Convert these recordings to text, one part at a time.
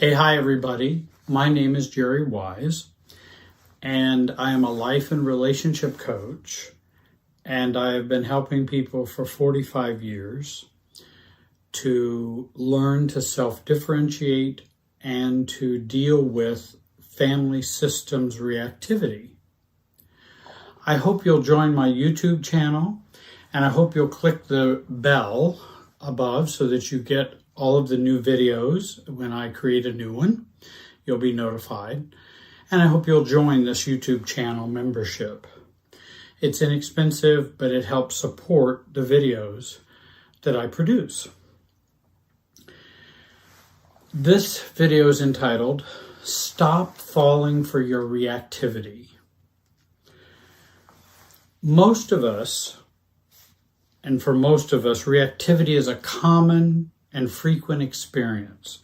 Hi everybody. My name is Jerry Wise, and I am a life and relationship coach, and I have been helping people for 45 years to learn to self-differentiate and to deal with family systems reactivity. I hope you'll join my YouTube channel, and I hope you'll click the bell above so that you get all of the new videos. When I create a new one, you'll be notified. And I hope you'll join this YouTube channel membership. It's inexpensive, but it helps support the videos that I produce. This video is entitled, Stop Falling for Your Reactivity. Most of us, and for most of us, reactivity is a common and frequent experience,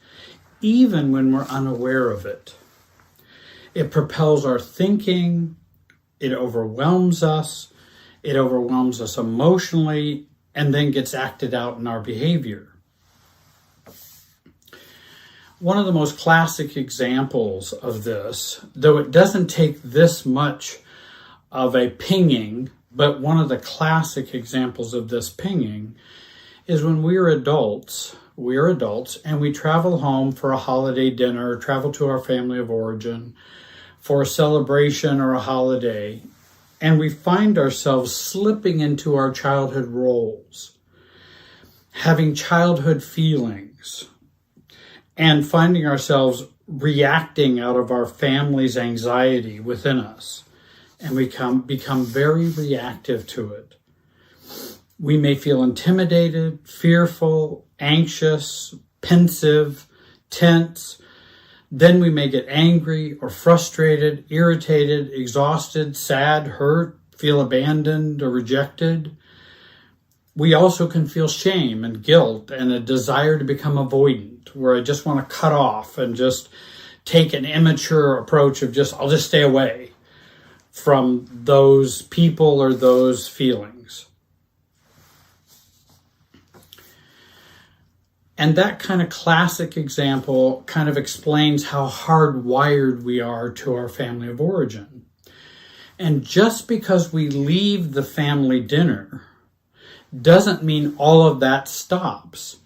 even when we're unaware of it. It propels our thinking, it overwhelms us emotionally, and then gets acted out in our behavior. One of the most classic examples of this, though it doesn't take this much of a pinging, but one of the classic examples of this pinging is when we're adults and we travel home for a holiday dinner, travel to our family of origin for a celebration or a holiday, and we find ourselves slipping into our childhood roles, having childhood feelings, and finding ourselves reacting out of our family's anxiety within us, and we become very reactive to it. We may feel intimidated, fearful, anxious, pensive, tense. Then we may get angry or frustrated, irritated, exhausted, sad, hurt, feel abandoned or rejected. We also can feel shame and guilt and a desire to become avoidant, where I just want to cut off and just take an immature approach of I'll just stay away from those people or those feelings. And that kind of classic example kind of explains how hardwired we are to our family of origin. And just because we leave the family dinner doesn't mean all of that stops.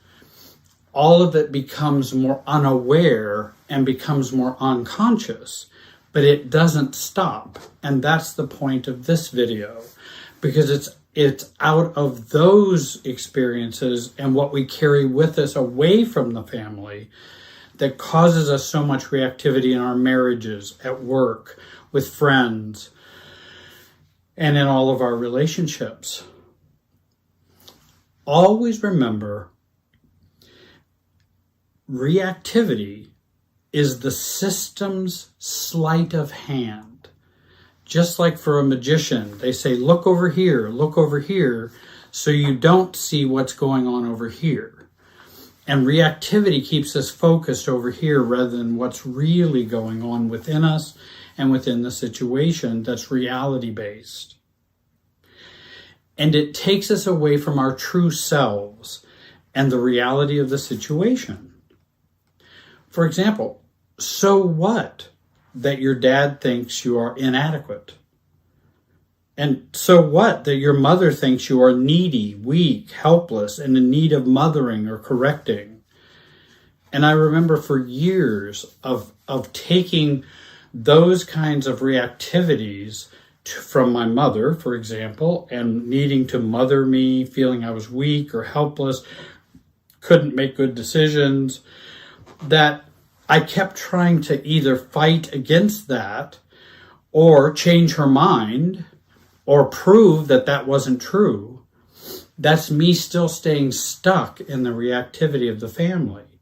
All of it becomes more unaware and becomes more unconscious, but it doesn't stop. And that's the point of this video, because it's out of those experiences and what we carry with us away from the family that causes us so much reactivity in our marriages, at work, with friends, and in all of our relationships. Always remember, reactivity is the system's sleight of hand. Just like for a magician, they say, look over here, so you don't see what's going on over here. And reactivity keeps us focused over here rather than what's really going on within us and within the situation that's reality-based. And it takes us away from our true selves and the reality of the situation. For example, so what that your dad thinks you are inadequate? And so what that your mother thinks you are needy, weak, helpless, and in need of mothering or correcting? And I remember for years of taking those kinds of reactivities from my mother, for example, and needing to mother me, feeling I was weak or helpless, couldn't make good decisions, that I kept trying to either fight against that or change her mind or prove that that wasn't true. That's me still staying stuck in the reactivity of the family.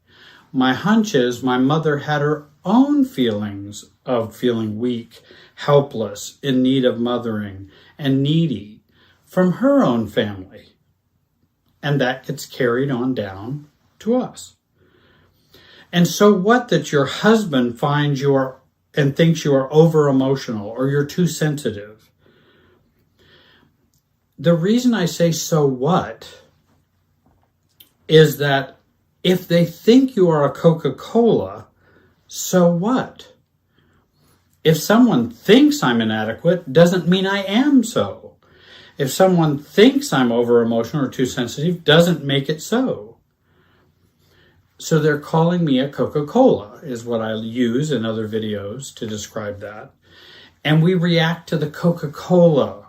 My hunch is my mother had her own feelings of feeling weak, helpless, in need of mothering, and needy from her own family. And that gets carried on down to us. And so what that your husband finds you are and thinks you are over emotional or you're too sensitive? The reason I say so what is that if they think you are a Coca-Cola, So what? If someone thinks I'm inadequate, doesn't mean I am so. If someone thinks I'm over-emotional or too sensitive, doesn't make it so. So they're calling me a Coca-Cola, is what I use in other videos to describe that. And we react to the Coca-Cola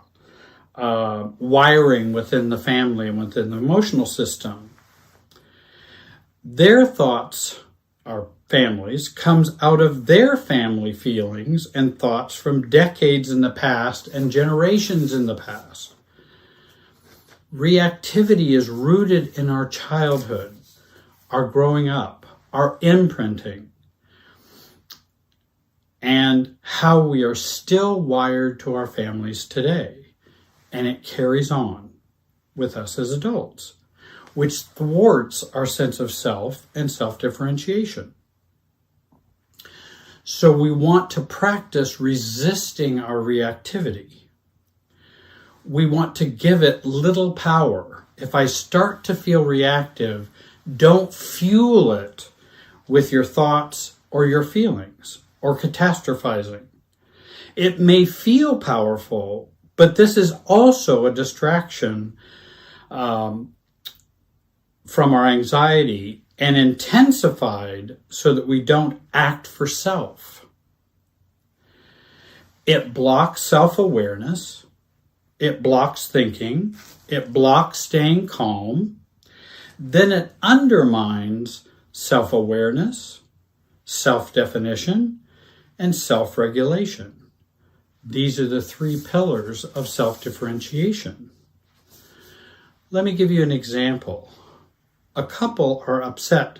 wiring within the family and within the emotional system. Their thoughts, our families, comes out of their family feelings and thoughts from decades in the past and generations in the past. Reactivity is rooted in our childhood, our growing up, our imprinting, and how we are still wired to our families today. And it carries on with us as adults, which thwarts our sense of self and self-differentiation. So we want to practice resisting our reactivity. We want to give it little power. If I start to feel reactive, don't fuel it with your thoughts or your feelings or catastrophizing. It may feel powerful, but this is also a distraction from our anxiety and intensified so that we don't act for self. It blocks self-awareness. It blocks thinking. It blocks staying calm. Then it undermines self-awareness, self-definition, and self-regulation. These are the three pillars of self-differentiation. Let me give you an example. A couple are upset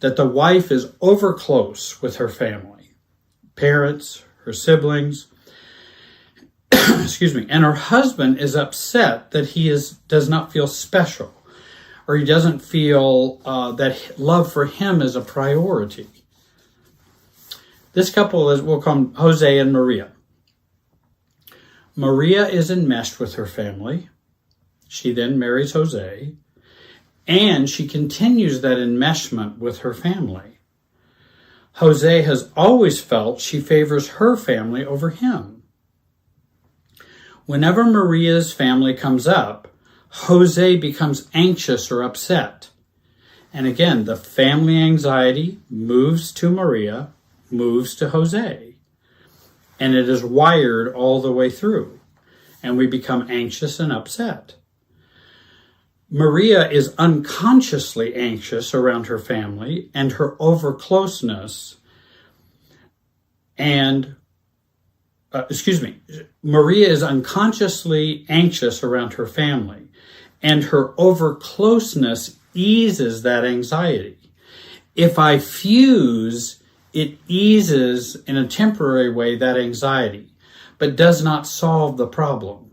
that the wife is over close with her family, parents, her siblings, and her husband is upset that he does not feel special, or he doesn't feel that love for him is a priority. This couple we'll call them Jose and Maria. Maria is enmeshed with her family. She then marries Jose, and she continues that enmeshment with her family. Jose has always felt she favors her family over him. Whenever Maria's family comes up, Jose becomes anxious or upset. And again, the family anxiety moves to Maria, moves to Jose. And it is wired all the way through. And we become anxious and upset. Maria is unconsciously anxious around her family and her over-closeness. Maria is unconsciously anxious around her family. And her over-closeness eases that anxiety. If I fuse, it eases in a temporary way that anxiety, but does not solve the problem.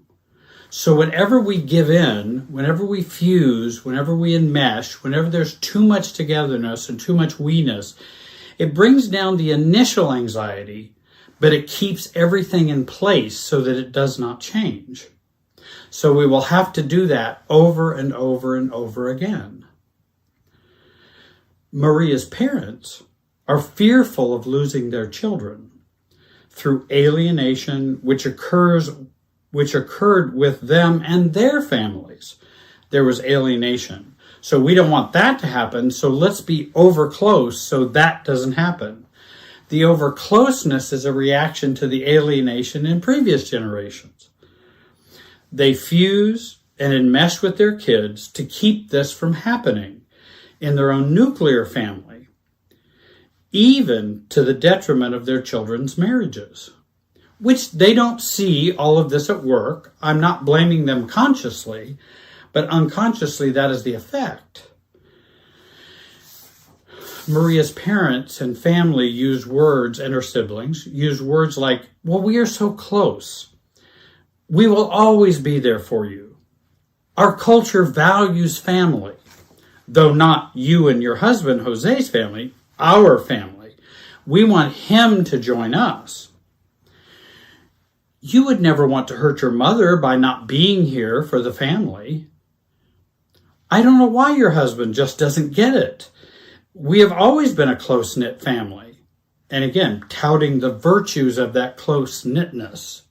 So whenever we give in, whenever we fuse, whenever we enmesh, whenever there's too much togetherness and too much we-ness, it brings down the initial anxiety, but it keeps everything in place so that it does not change. So we will have to do that over and over and over again. Maria's parents are fearful of losing their children through alienation, which occurred with them and their families. There was alienation. So we don't want that to happen, so let's be over close so that doesn't happen. The over closeness is a reaction to the alienation in previous generations. They fuse and enmesh with their kids to keep this from happening in their own nuclear family, even to the detriment of their children's marriages, which they don't see all of this at work. I'm not blaming them consciously, but unconsciously that is the effect. Maria's parents and family use words, and her siblings use words like, well, we are so close. We will always be there for you. Our culture values family, though not you and your husband, Jose's family, our family. We want him to join us. You would never want to hurt your mother by not being here for the family. I don't know why your husband just doesn't get it. We have always been a close-knit family. And again, touting the virtues of that close-knitness.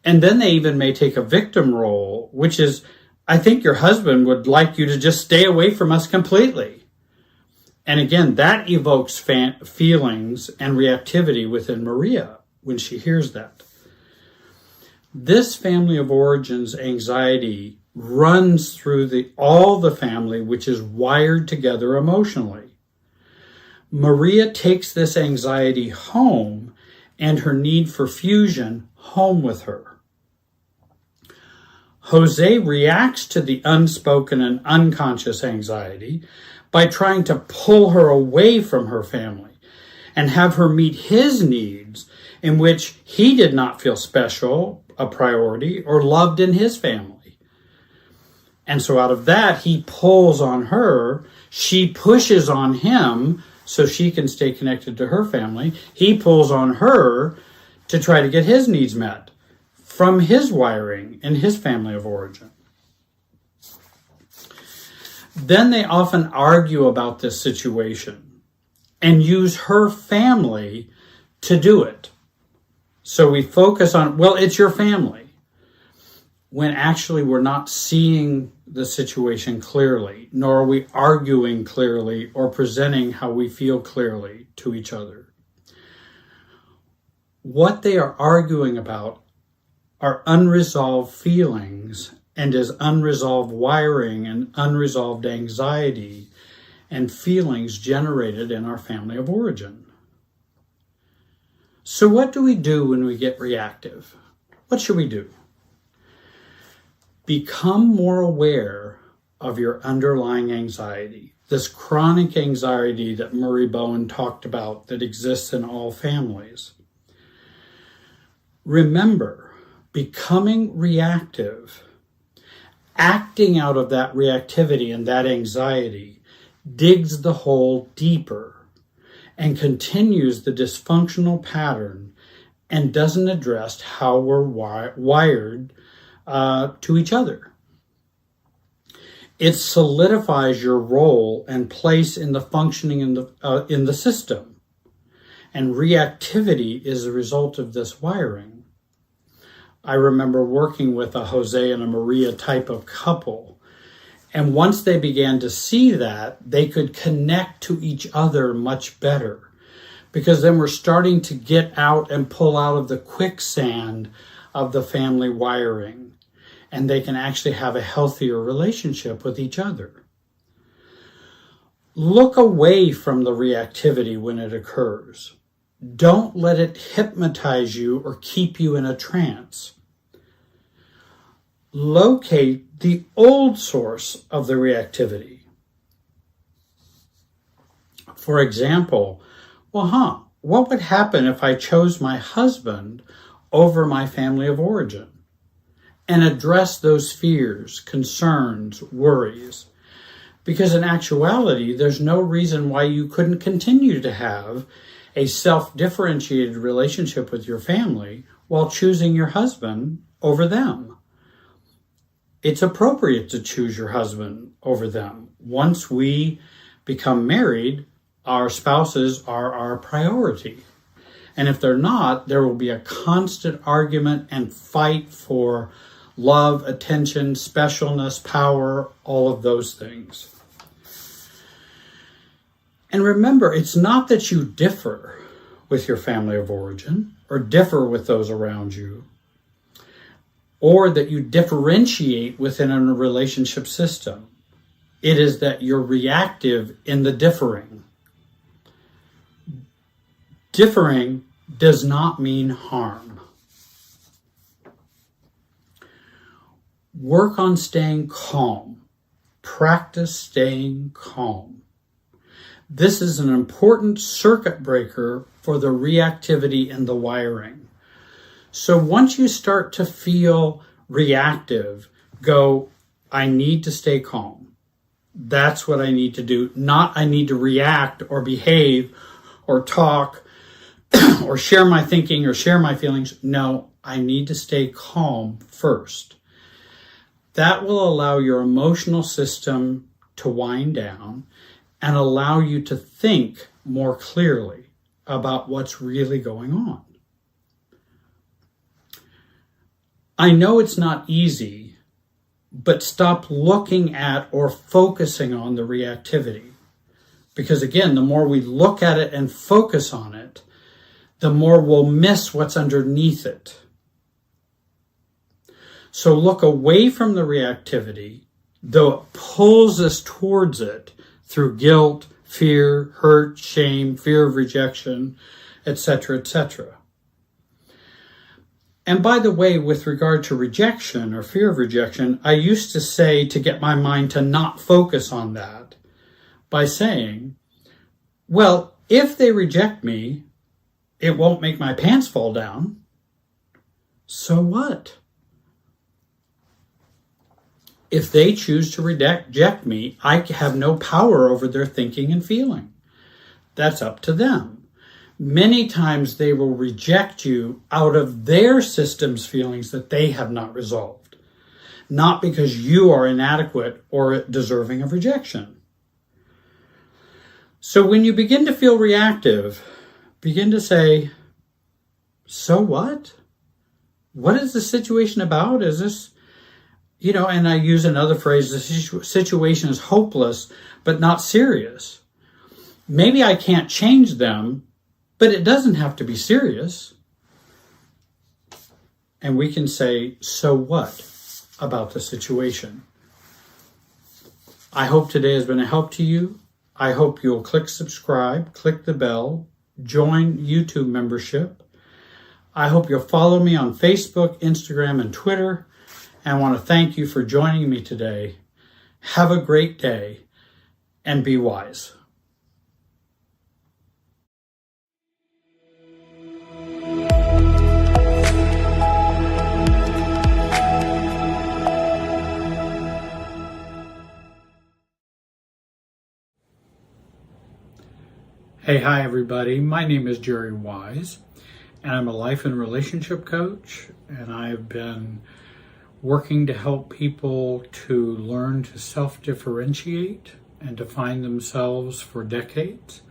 And then they even may take a victim role, which is, I think your husband would like you to just stay away from us completely. And again, that evokes feelings and reactivity within Maria when she hears that. This family of origins anxiety runs through all the family, which is wired together emotionally. Maria takes this anxiety home and her need for fusion home with her. Jose reacts to the unspoken and unconscious anxiety by trying to pull her away from her family and have her meet his needs in which he did not feel special, a priority, or loved in his family. And so out of that, he pulls on her. She pushes on him so she can stay connected to her family. He pulls on her to try to get his needs met from his wiring in his family of origin. Then they often argue about this situation and use her family to do it. So we focus on, well, it's your family, when actually we're not seeing the situation clearly, nor are we arguing clearly or presenting how we feel clearly to each other. What they are arguing about are unresolved feelings and is unresolved wiring and unresolved anxiety and feelings generated in our family of origin. So what do we do when we get reactive? What should we do? Become more aware of your underlying anxiety, this chronic anxiety that Murray Bowen talked about that exists in all families. Remember, becoming reactive, acting out of that reactivity and that anxiety digs the hole deeper and continues the dysfunctional pattern and doesn't address how we're wired to each other. It solidifies your role and place in the functioning in the system. And reactivity is a result of this wiring. I remember working with a Jose and a Maria type of couple. And once they began to see that, they could connect to each other much better. Because then we're starting to get out and pull out of the quicksand of the family wiring. And they can actually have a healthier relationship with each other. Look away from the reactivity when it occurs. Don't let it hypnotize you or keep you in a trance. Locate the old source of the reactivity. For example, what would happen if I chose my husband over my family of origin and address those fears, concerns, worries? Because in actuality, there's no reason why you couldn't continue to have a self-differentiated relationship with your family while choosing your husband over them. It's appropriate to choose your husband over them. Once we become married, our spouses are our priority. And if they're not, there will be a constant argument and fight for love, attention, specialness, power, all of those things. And remember, it's not that you differ with your family of origin or differ with those around you, or that you differentiate within a relationship system. It is that you're reactive in the differing. Differing does not mean harm. Work on staying calm. Practice staying calm. This is an important circuit breaker for the reactivity and the wiring. So once you start to feel reactive, go, I need to stay calm. That's what I need to do. Not I need to react or behave or talk or share my thinking or share my feelings. No, I need to stay calm first. That will allow your emotional system to wind down and allow you to think more clearly. about what's really going on. I know it's not easy, but stop looking at or focusing on the reactivity. Because again, the more we look at it and focus on it, the more we'll miss what's underneath it. So look away from the reactivity, though it pulls us towards it through guilt, fear, hurt, shame, fear of rejection, etc., etc. And by the way, with regard to rejection or fear of rejection, I used to say to get my mind to not focus on that by saying, well, if they reject me, it won't make my pants fall down. So what? If they choose to reject me, I have no power over their thinking and feeling. That's up to them. Many times they will reject you out of their system's feelings that they have not resolved, not because you are inadequate or deserving of rejection. So when you begin to feel reactive, begin to say, so what? What is the situation about? Is this, and I use another phrase, the situation is hopeless, but not serious. Maybe I can't change them, but it doesn't have to be serious. And we can say, so what about the situation? I hope today has been a help to you. I hope you'll click subscribe, click the bell, join YouTube membership. I hope you'll follow me on Facebook, Instagram, and Twitter. And I want to thank you for joining me today. Have a great day and be wise. Hey, hi everybody. My name is Jerry Wise, and I'm a life and relationship coach, and I've been working to help people to learn to self-differentiate and define themselves for decades.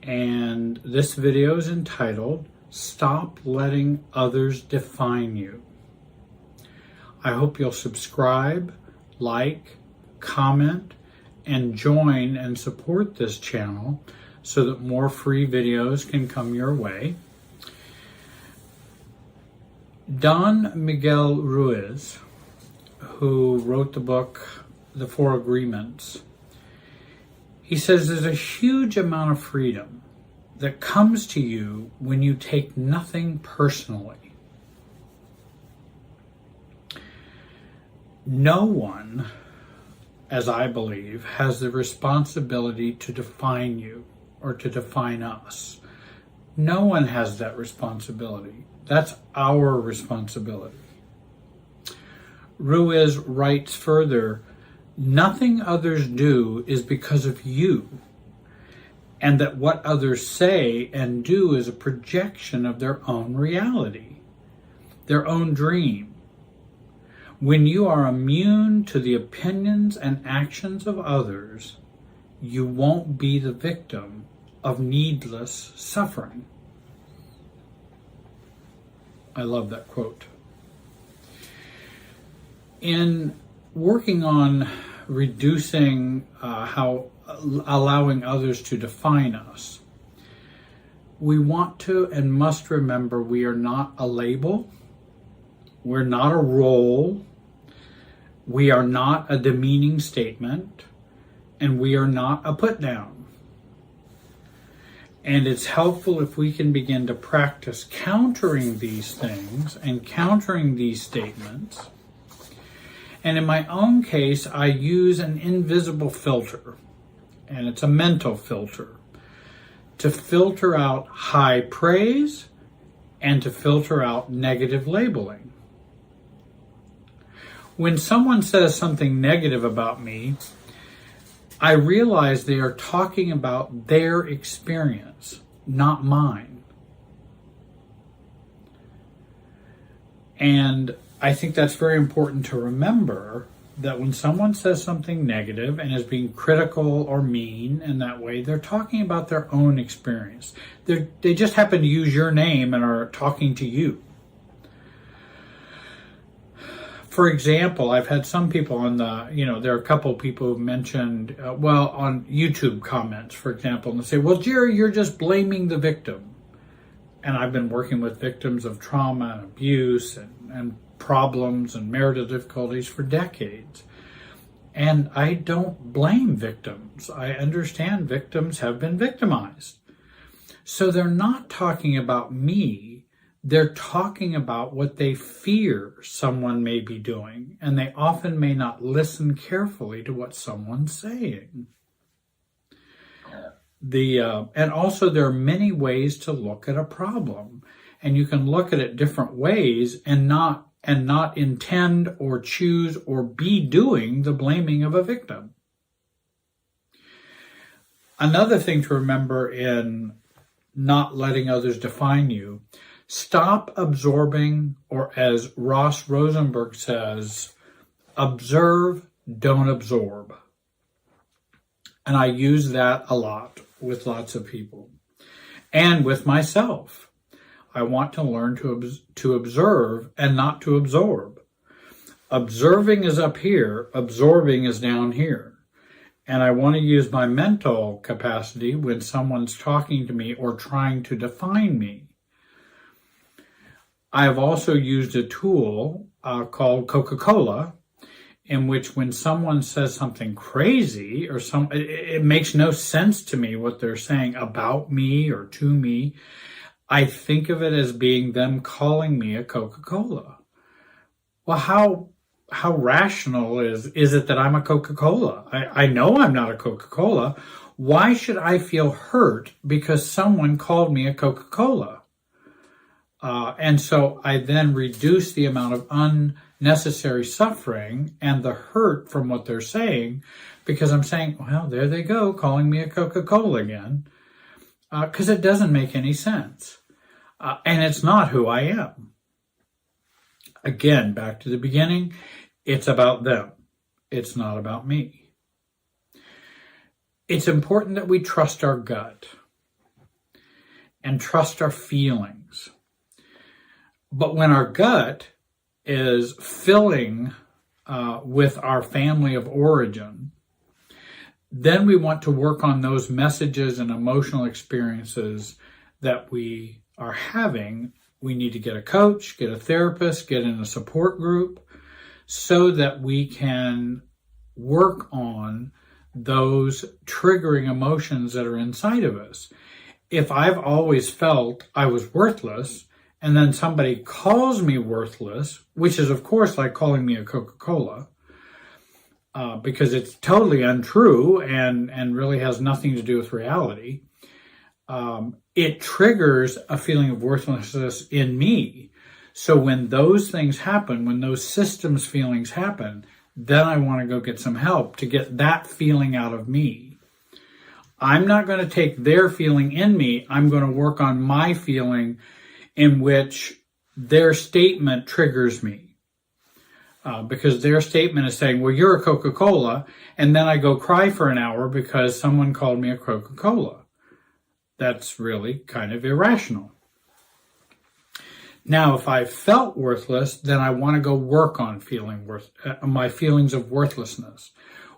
And this video is entitled, Stop Letting Others Define You. I hope you'll subscribe, like, comment, and join and support this channel so that more free videos can come your way. Don Miguel Ruiz, who wrote the book, The Four Agreements, he says there's a huge amount of freedom that comes to you when you take nothing personally. No one, as I believe, has the responsibility to define you or to define us. No one has that responsibility. That's our responsibility. Ruiz writes further, nothing others do is because of you, and that what others say and do is a projection of their own reality, their own dream. When you are immune to the opinions and actions of others, you won't be the victim of needless suffering. I love that quote. In working on reducing allowing others to define us, we want to and must remember we are not a label, we're not a role, we are not a demeaning statement, and we are not a put down. And it's helpful if we can begin to practice countering these things and countering these statements. And in my own case, I use an invisible filter, and it's a mental filter, to filter out high praise and to filter out negative labeling. When someone says something negative about me, I realize they are talking about their experience, not mine. And I think that's very important to remember that when someone says something negative and is being critical or mean in that way, they're talking about their own experience. They just happen to use your name and are talking to you. For example, I've had some people on there are a couple of people who've mentioned, on YouTube comments, for example, and they say, well, Jerry, you're just blaming the victim. And I've been working with victims of trauma and abuse and problems and marital difficulties for decades. And I don't blame victims. I understand victims have been victimized. So they're not talking about me. They're talking about what they fear someone may be doing, and they often may not listen carefully to what someone's saying. And also there are many ways to look at a problem, and you can look at it different ways and not intend or choose or be doing the blaming of a victim. Another thing to remember in not letting others define you, stop absorbing, or as Ross Rosenberg says, observe, don't absorb. And I use that a lot with lots of people and with myself. I want to learn to observe and not to absorb. Observing is up here, absorbing is down here. And I want to use my mental capacity when someone's talking to me or trying to define me. I have also used a tool called Coca-Cola, in which when someone says something crazy or it makes no sense to me what they're saying about me or to me, I think of it as being them calling me a Coca-Cola. Well, how rational is it that I'm a Coca-Cola? I know I'm not a Coca-Cola. Why should I feel hurt because someone called me a Coca-Cola? And so I then reduce the amount of unnecessary suffering and the hurt from what they're saying, because I'm saying, well, there they go, calling me a Coca-Cola again, because it doesn't make any sense. And it's not who I am. Again, back to the beginning, it's about them. It's not about me. It's important that we trust our gut and trust our feelings. But when our gut is filling with our family of origin, then we want to work on those messages and emotional experiences that we are having. We need to get a coach, get a therapist, get in a support group so that we can work on those triggering emotions that are inside of us. If I've always felt I was worthless, and then somebody calls me worthless, which is of course like calling me a Coca-Cola, because it's totally untrue and really has nothing to do with reality, it triggers a feeling of worthlessness in me. So when those things happen, when those systems feelings happen, then I want to go get some help to get that feeling out of me. I'm not going to take their feeling in me. I'm going to work on my feeling in which their statement triggers me. Because their statement is saying, well, you're a Coca-Cola, and then I go cry for an hour because someone called me a Coca-Cola. That's really kind of irrational. Now, if I felt worthless, then I want to go work on my feelings of worthlessness,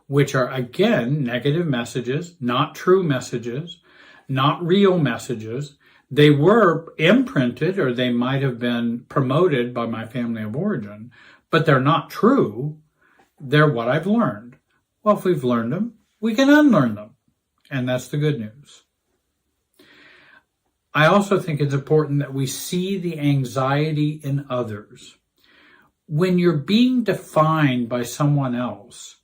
which are, again, negative messages, not true messages, not real messages. They were imprinted, or they might have been promoted by my family of origin, but they're not true. They're what I've learned. Well, if we've learned them, we can unlearn them. And that's the good news. I also think it's important that we see the anxiety in others. When you're being defined by someone else,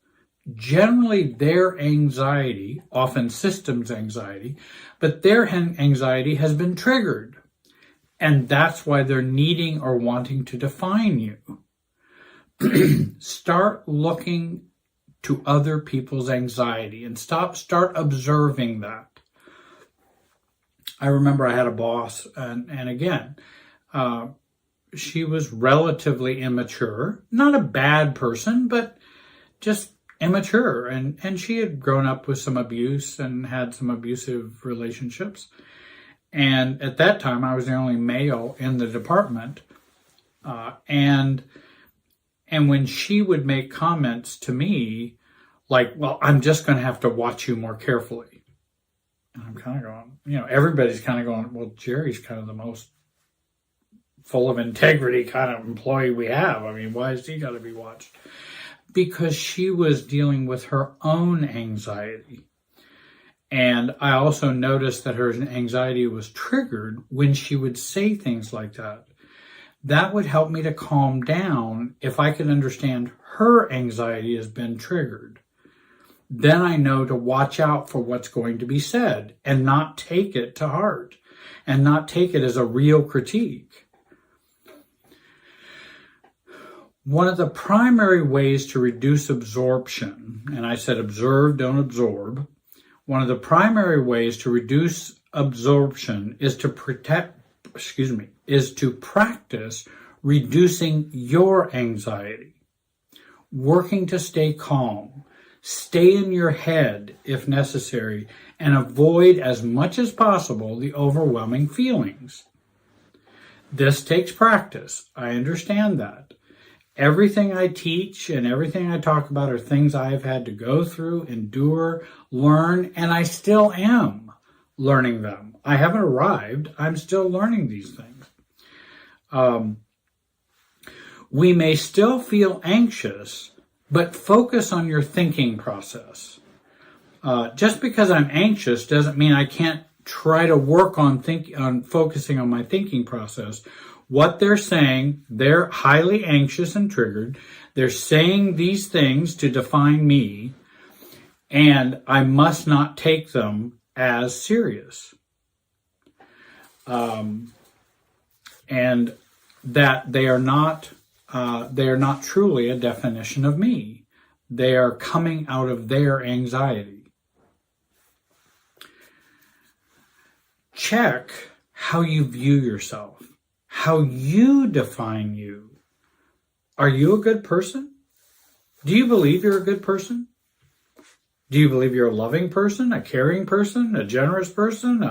generally their anxiety, often systems anxiety, but their anxiety has been triggered. And that's why they're needing or wanting to define you. Start looking to other people's anxiety and start observing that. I remember I had a boss, and again, she was relatively immature, not a bad person, but just immature. And she had grown up with some abuse and had some abusive relationships. And at that time, I was the only male in the department. And when she would make comments to me, like, well, I'm just going to have to watch you more carefully. And I'm kind of going, everybody's kind of going, well, Jerry's kind of the most full of integrity kind of employee we have. I mean, why has he got to be watched? Because she was dealing with her own anxiety. And I also noticed that her anxiety was triggered when she would say things like that. That would help me to calm down if I could understand her anxiety has been triggered. Then I know to watch out for what's going to be said and not take it to heart and not take it as a real critique. One of the primary ways to reduce absorption, and I said observe, don't absorb. One of the primary ways to reduce absorption is to practice reducing your anxiety, working to stay calm, stay in your head if necessary, and avoid as much as possible the overwhelming feelings. This takes practice. I understand that. Everything I teach and everything I talk about are things I have had to go through, endure, learn, and I still am learning them. I haven't arrived. I'm still learning these things. We may still feel anxious, but focus on your thinking process. Just because I'm anxious doesn't mean I can't try to work on focusing on my thinking process. What they're saying, they're highly anxious and triggered. They're saying these things to define me, and I must not take them as serious. And that they are not truly a definition of me. They are coming out of their anxiety. Check how you view yourself. How you define you. Are you a good person? Do you believe you're a good person? Do you believe you're a loving person, a caring person, a generous person?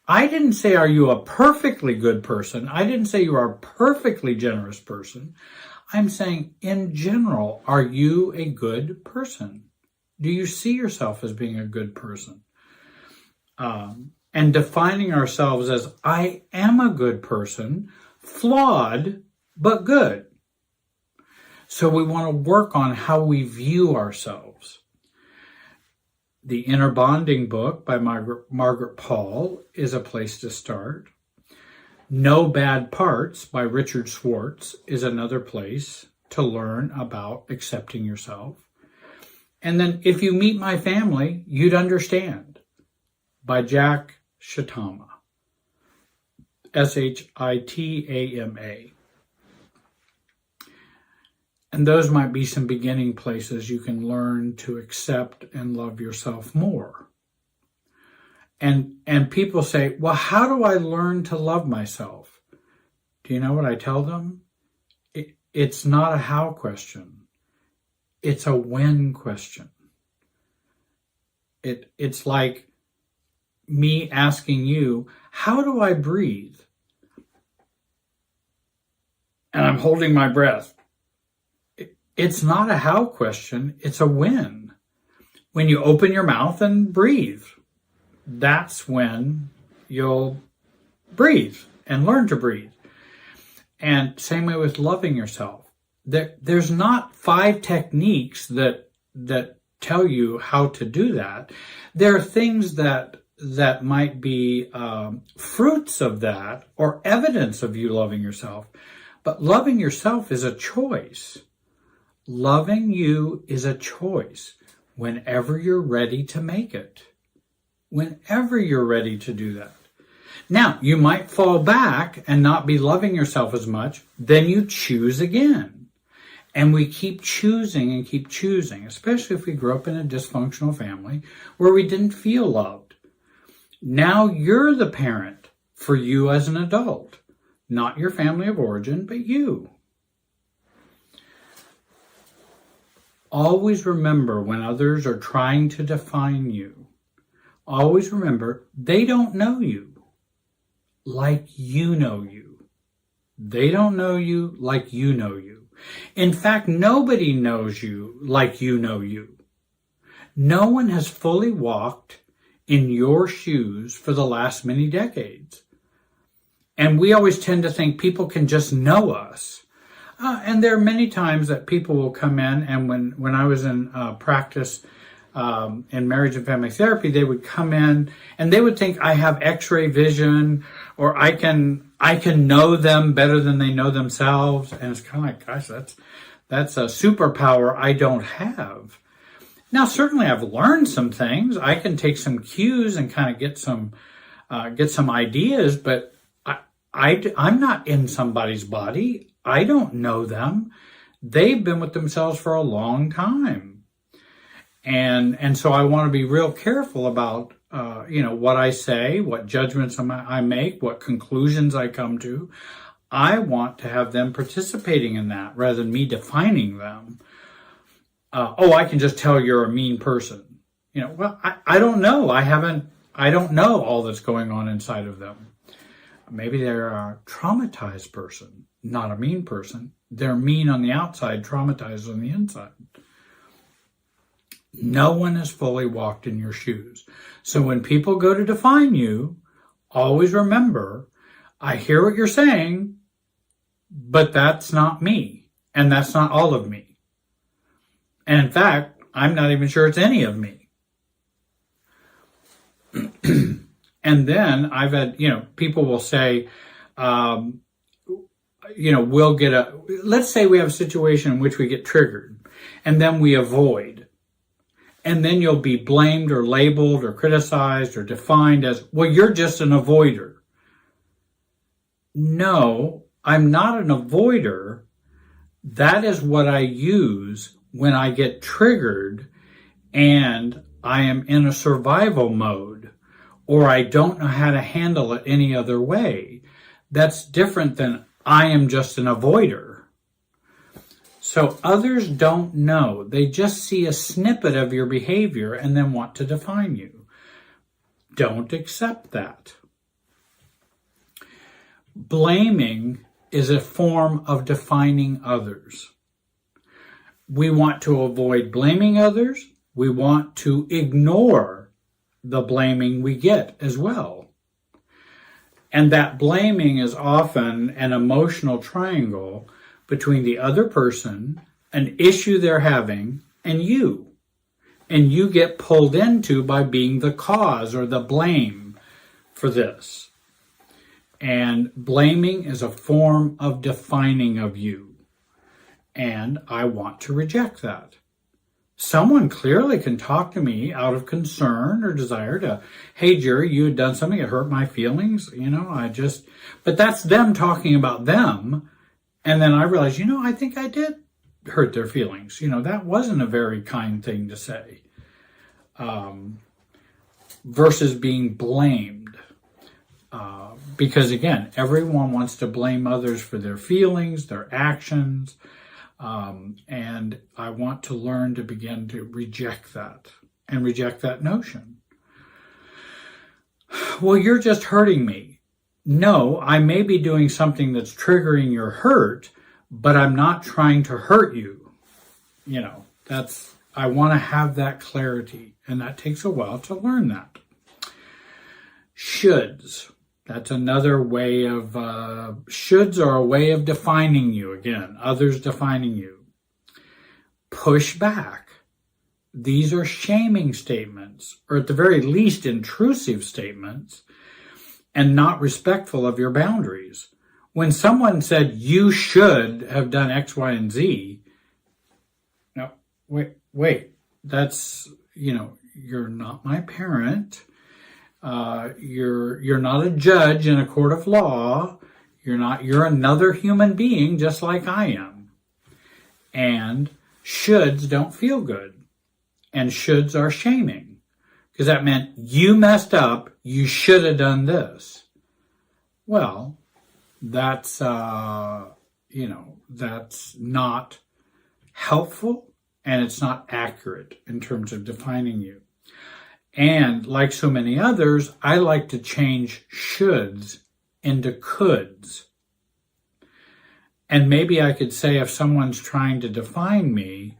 I didn't say, are you a perfectly good person? I didn't say you are a perfectly generous person. I'm saying, in general, are you a good person? Do you see yourself as being a good person? And defining ourselves as, I am a good person, flawed, but good. So we want to work on how we view ourselves. The Inner Bonding book by Margaret Paul is a place to start. No Bad Parts by Richard Schwartz is another place to learn about accepting yourself. And then If You Meet My Family, You'd Understand by Jack Shitama, Shitama. And those might be some beginning places you can learn to accept and love yourself more. And people say, well, how do I learn to love myself? Do you know what I tell them? It's not a how question. It's a when question. It's like me asking you, how do I breathe? And I'm holding my breath. It's not a how question, it's a when. When you open your mouth and breathe, that's when you'll breathe and learn to breathe. And same way with loving yourself. There's not 5 techniques that tell you how to do that. There are things that might be fruits of that or evidence of you loving yourself. But loving yourself is a choice. Loving you is a choice whenever you're ready to make it. Whenever you're ready to do that. Now, you might fall back and not be loving yourself as much. Then you choose again. And we keep choosing and keep choosing, especially if we grew up in a dysfunctional family where we didn't feel loved. Now you're the parent for you as an adult. Not your family of origin, but you. Always remember when others are trying to define you, always remember they don't know you like you know you. They don't know you like you know you. In fact, nobody knows you like you know you. No one has fully walked in your shoes for the last many decades. And we always tend to think people can just know us. And there are many times that people will come in, and when I was in practice in marriage and family therapy, they would come in and they would think I have X-ray vision, or I can know them better than they know themselves. And it's kind of like, gosh, that's a superpower I don't have. Now, certainly I've learned some things. I can take some cues and kind of get some ideas, but I'm not in somebody's body. I don't know them. They've been with themselves for a long time. And so I want to be real careful about, what I say, what judgments I make, what conclusions I come to. I want to have them participating in that rather than me defining them. I can just tell you're a mean person. Well, I don't know. I don't know all that's going on inside of them. Maybe they're a traumatized person, not a mean person. They're mean on the outside, traumatized on the inside. No one has fully walked in your shoes. So when people go to define you, always remember, I hear what you're saying, but that's not me. And that's not all of me. And in fact, I'm not even sure it's any of me. And then I've had, people will say, let's say we have a situation in which we get triggered and then we avoid. And then you'll be blamed or labeled or criticized or defined as, well, you're just an avoider. No, I'm not an avoider. That is what I use when I get triggered and I am in a survival mode, or I don't know how to handle it any other way. That's different than I am just an avoider. So others don't know. They just see a snippet of your behavior and then want to define you. Don't accept that. Blaming is a form of defining others. We want to avoid blaming others. We want to ignore the blaming we get as well. And that blaming is often an emotional triangle between the other person, an issue they're having, and you. And you get pulled into by being the cause or the blame for this. And blaming is a form of defining of you. And I want to reject that. Someone clearly can talk to me out of concern or desire to, hey, Jerry, you had done something that hurt my feelings. But that's them talking about them. And then I realize, I think I did hurt their feelings. That wasn't a very kind thing to say. Versus being blamed. Because again, everyone wants to blame others for their feelings, their actions. And I want to learn to begin to reject that and reject that notion. Well, you're just hurting me. No, I may be doing something that's triggering your hurt, but I'm not trying to hurt you. I want to have that clarity, and that takes a while to learn that. Shoulds. That's another way of, shoulds are a way of defining you. Again, others defining you. Push back. These are shaming statements, or at the very least intrusive statements, and not respectful of your boundaries. When someone said, you should have done X, Y, and Z, no, wait, that's, you're not my parent. You're not a judge in a court of law. You're another human being just like I am. And shoulds don't feel good. And shoulds are shaming. Because that meant you messed up, you should have done this. Well, that's not helpful and it's not accurate in terms of defining you. And like so many others, I like to change shoulds into coulds. And maybe I could say, if someone's trying to define me,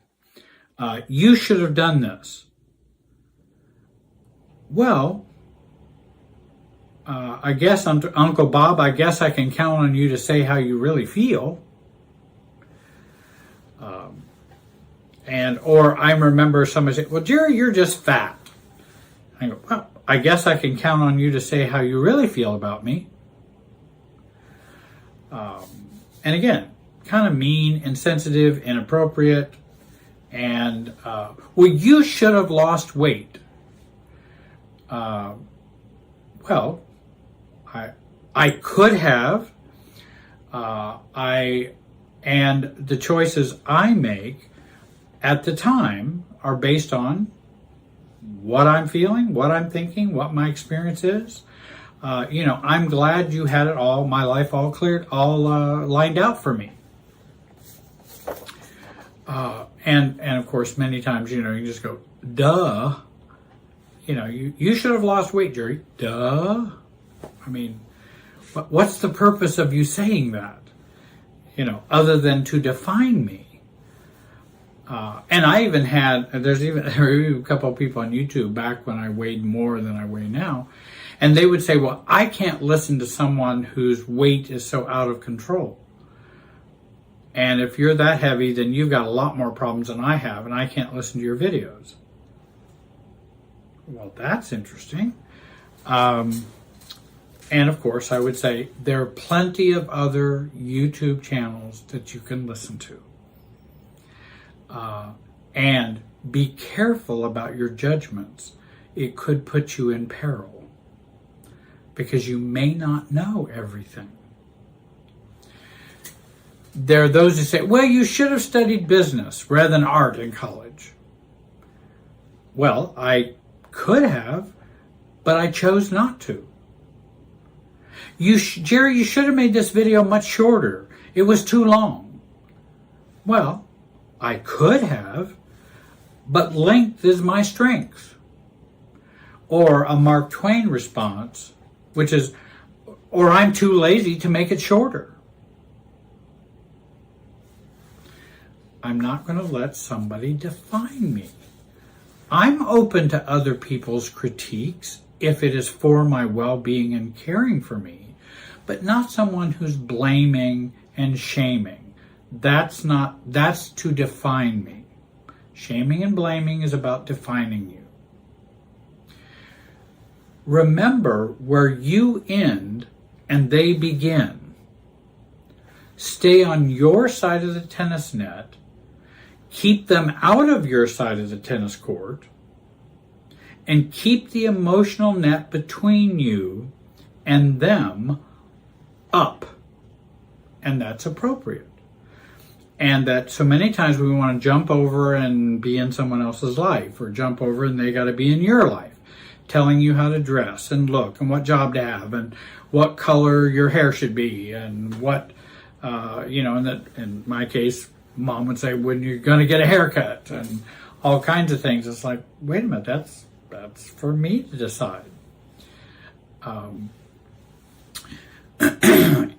you should have done this. Well, I guess, Uncle Bob, I guess I can count on you to say how you really feel. Or I remember somebody say, well, Jerry, you're just fat. I go, well, I guess I can count on you to say how you really feel about me. And again, kind of mean, insensitive, inappropriate, and, well, you should have lost weight. Well, I could have, and the choices I make at the time are based on what I'm feeling, what I'm thinking, what my experience is. I'm glad you had it all, my life all cleared, all lined out for me. And of course, many times, you just go, duh. You should have lost weight, Jerry. Duh. I mean, what's the purpose of you saying that? Other than to define me. And I even had, there were a couple of people on YouTube back when I weighed more than I weigh now. And they would say, well, I can't listen to someone whose weight is so out of control. And if you're that heavy, then you've got a lot more problems than I have, and I can't listen to your videos. Well, that's interesting. And of course, I would say there are plenty of other YouTube channels that you can listen to. And be careful about your judgments. It could put you in peril because you may not know everything. There are those who say, well, you should have studied business rather than art in college. Well, I could have, but I chose not to. Jerry, you should have made this video much shorter. It was too long. Well, I could have, but length is my strength. Or a Mark Twain response, which is, or I'm too lazy to make it shorter. I'm not going to let somebody define me. I'm open to other people's critiques if it is for my well-being and caring for me, but not someone who's blaming and shaming. That's to define me. Shaming and blaming is about defining you. Remember where you end and they begin. Stay on your side of the tennis net. Keep them out of your side of the tennis court, and keep the emotional net between you and them up. And that's appropriate. And that so many times we want to jump over and be in someone else's life, or jump over and they got to be in your life, telling you how to dress and look and what job to have and what color your hair should be and what, and that in my case, Mom would say, when you're going to get a haircut and all kinds of things. It's like, wait a minute, that's for me to decide.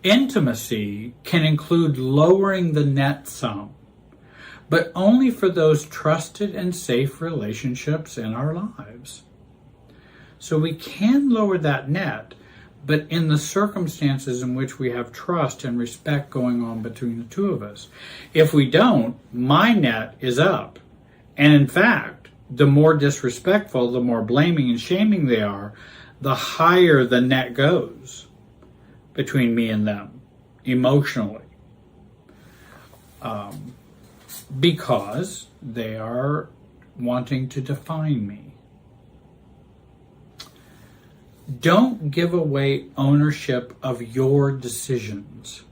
Intimacy can include lowering the net some, but only for those trusted and safe relationships in our lives. So we can lower that net, but in the circumstances in which we have trust and respect going on between the two of us. If we don't, my net is up. And in fact, the more disrespectful, the more blaming and shaming they are, the higher the net goes between me and them emotionally. Because they are wanting to define me. Don't give away ownership of your decisions.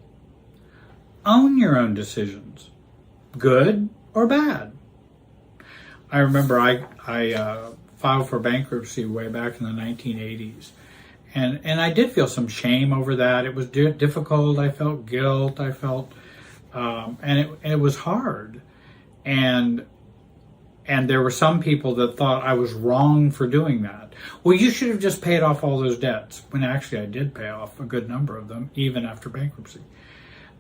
Own your own decisions, good or bad. I remember I filed for bankruptcy way back in the 1980s. And I did feel some shame over that. It was difficult. I felt guilt. I felt, and it was hard. And And there were some people that thought I was wrong for doing that. Well, you should have just paid off all those debts. When actually I did pay off a good number of them, even after bankruptcy.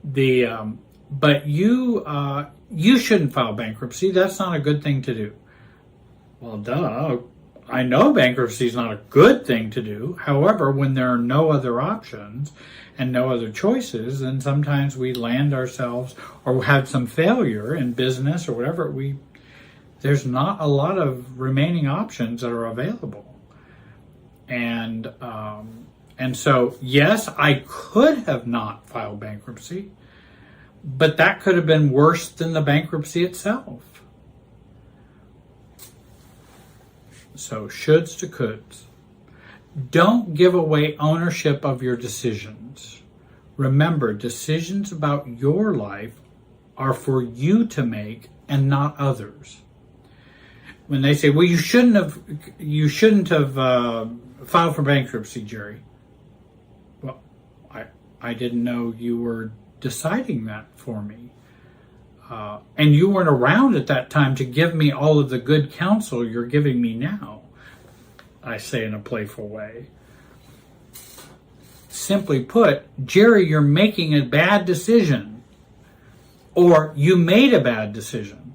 But you shouldn't file bankruptcy. That's not a good thing to do. Well, duh. I know bankruptcy is not a good thing to do. However, when there are no other options and no other choices, then sometimes we land ourselves or have some failure in business or whatever. There's not a lot of remaining options that are available. And so, yes, I could have not filed bankruptcy, but that could have been worse than the bankruptcy itself. So, shoulds to coulds. Don't give away ownership of your decisions. Remember, decisions about your life are for you to make and not others. When they say, well, you shouldn't have filed for bankruptcy, Jerry. Well, I didn't know you were deciding that for me. And you weren't around at that time to give me all of the good counsel you're giving me now. I say in a playful way. Simply put, Jerry, you're making a bad decision. Or you made a bad decision.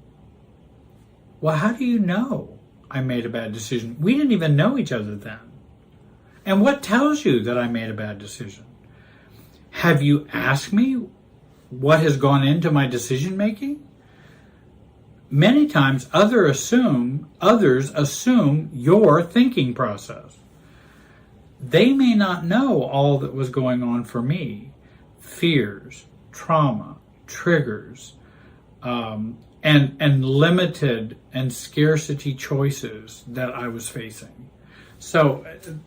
Well, how do you know I made a bad decision? We didn't even know each other then. And what tells you that I made a bad decision? Have you asked me what has gone into my decision making? Many times others assume your thinking process. They may not know all that was going on for me. Fears, trauma, triggers, and limited and scarcity choices that I was facing. So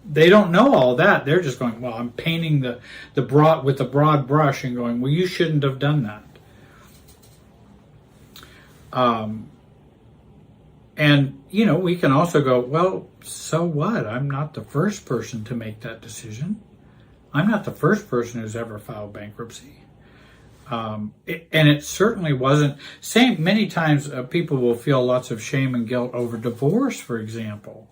they don't know all that. They're just going, well, I'm painting the broad brush and going, well, you shouldn't have done that. And, we can also go, well, so what? I'm not the first person to make that decision. I'm not the first person who's ever filed bankruptcy. And it certainly wasn't. Many times people will feel lots of shame and guilt over divorce, for example.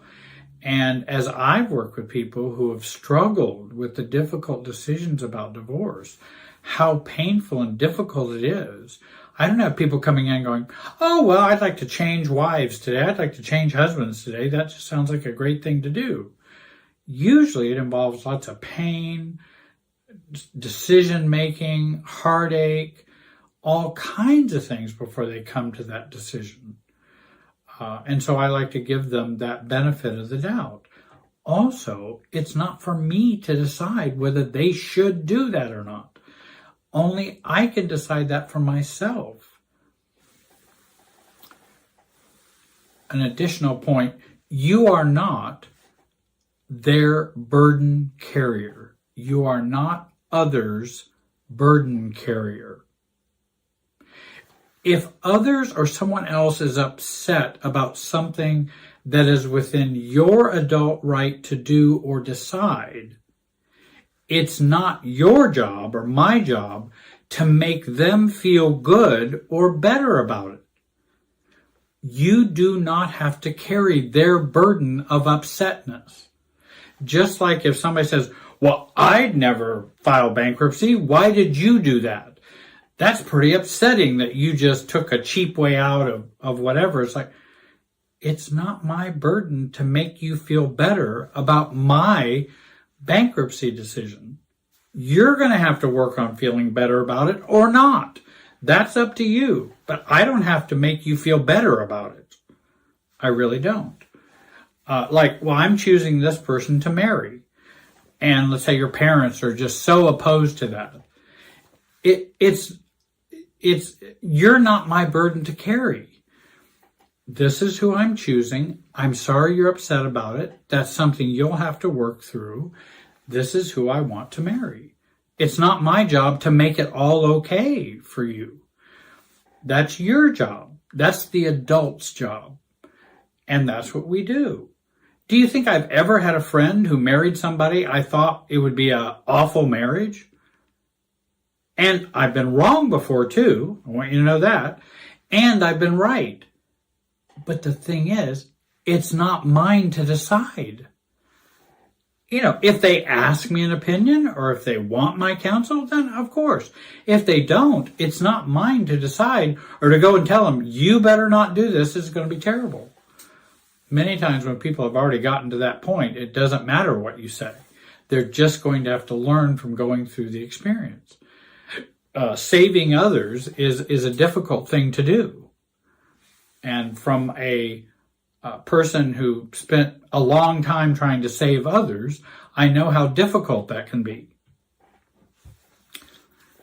And as I've worked with people who have struggled with the difficult decisions about divorce, how painful and difficult it is. I don't have people coming in going, oh, well, I'd like to change wives today. I'd like to change husbands today. That just sounds like a great thing to do. Usually it involves lots of pain, decision-making, heartache, all kinds of things before they come to that decision. And so I like to give them that benefit of the doubt. Also, it's not for me to decide whether they should do that or not. Only I can decide that for myself. An additional point, you are not their burden carrier. You are not others' burden carrier. If others or someone else is upset about something that is within your adult right to do or decide, it's not your job or my job to make them feel good or better about it. You do not have to carry their burden of upsetness. Just like if somebody says, well, I'd never file bankruptcy. Why did you do that? That's pretty upsetting that you just took a cheap way out of whatever. It's like, it's not my burden to make you feel better about my bankruptcy decision. You're going to have to work on feeling better about it or not. That's up to you. But I don't have to make you feel better about it. I really don't. I'm choosing this person to marry. And let's say your parents are just so opposed to that. You're not my burden to carry. This is who I'm choosing. I'm sorry you're upset about it. That's something you'll have to work through. This is who I want to marry. It's not my job to make it all okay for you. That's your job. That's the adult's job. And that's what we do. Do you think I've ever had a friend who married somebody I thought it would be an awful marriage? And I've been wrong before too. I want you to know that. And I've been right. But the thing is, it's not mine to decide. If they ask me an opinion or if they want my counsel, then of course. If they don't, it's not mine to decide or to go and tell them, you better not do this, it's going to be terrible. Many times when people have already gotten to that point, it doesn't matter what you say. They're just going to have to learn from going through the experience. Saving others is a difficult thing to do. And from a person who spent a long time trying to save others, I know how difficult that can be.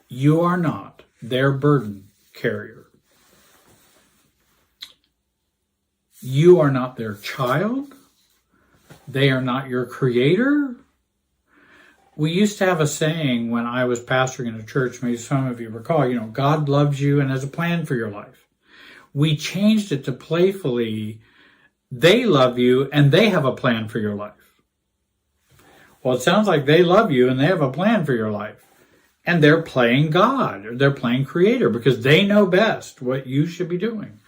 You are not their burden carrier. You are not their child. They are not your creator. We used to have a saying when I was pastoring in a church, maybe some of you recall, God loves you and has a plan for your life. We changed it to playfully, they love you and they have a plan for your life. Well, it sounds like they love you and they have a plan for your life. And they're playing God or they're playing creator because they know best what you should be doing.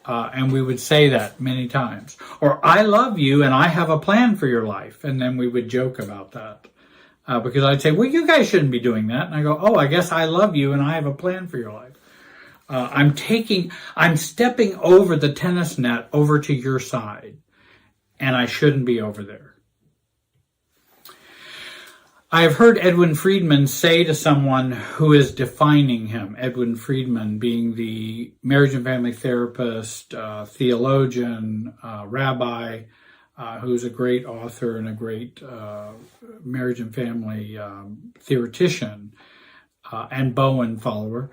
And we would say that many times. Or I love you and I have a plan for your life. And then we would joke about that. Because I'd say, well, you guys shouldn't be doing that. And I go, oh, I guess I love you and I have a plan for your life. I'm stepping over the tennis net over to your side, and I shouldn't be over there. I have heard Edwin Friedman say to someone who is defining him, Edwin Friedman being the marriage and family therapist, theologian, rabbi, who's a great author and a great marriage and family theoretician and Bowen follower.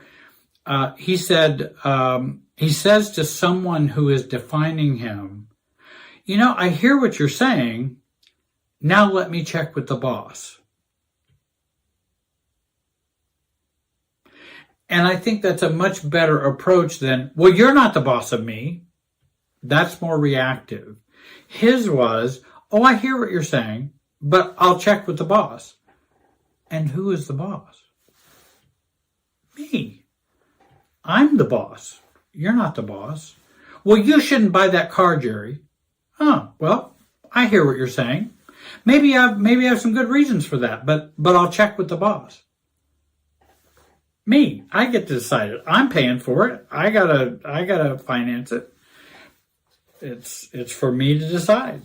He says to someone who is defining him, I hear what you're saying. Now let me check with the boss. And I think that's a much better approach than, well, you're not the boss of me. That's more reactive. His was, oh, I hear what you're saying, but I'll check with the boss. And who is the boss? Me. I'm the boss. You're not the boss. Well, you shouldn't buy that car, Jerry. Oh, well, I hear what you're saying. Maybe I have some good reasons for that, but I'll check with the boss. Me, I get to decide it. I'm paying for it. I gotta finance it. It's for me to decide.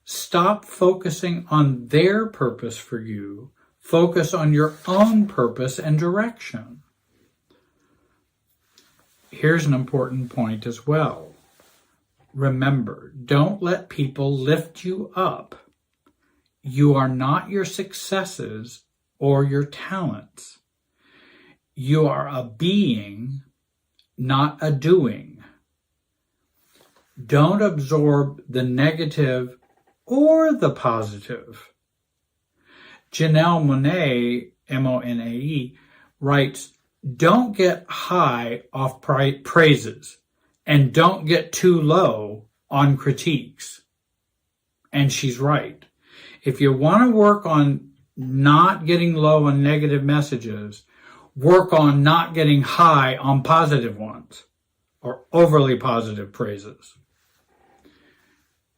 Stop focusing on their purpose for you. Focus on your own purpose and direction. Here's an important point as well. Remember, don't let people lift you up. You are not your successes or your talents. You are a being, not a doing. Don't absorb the negative or the positive. Janelle Monáe, Monae, writes, don't get high off praises and don't get too low on critiques. And she's right. If you want to work on not getting low on negative messages, work on not getting high on positive ones or overly positive praises.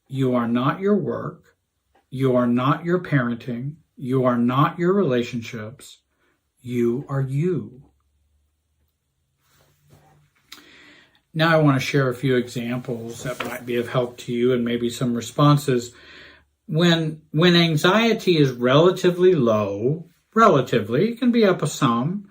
You are not your work. You are not your parenting. You are not your relationships. You are you. Now I want to share a few examples that might be of help to you and maybe some responses. When anxiety is relatively low, it can be up a some,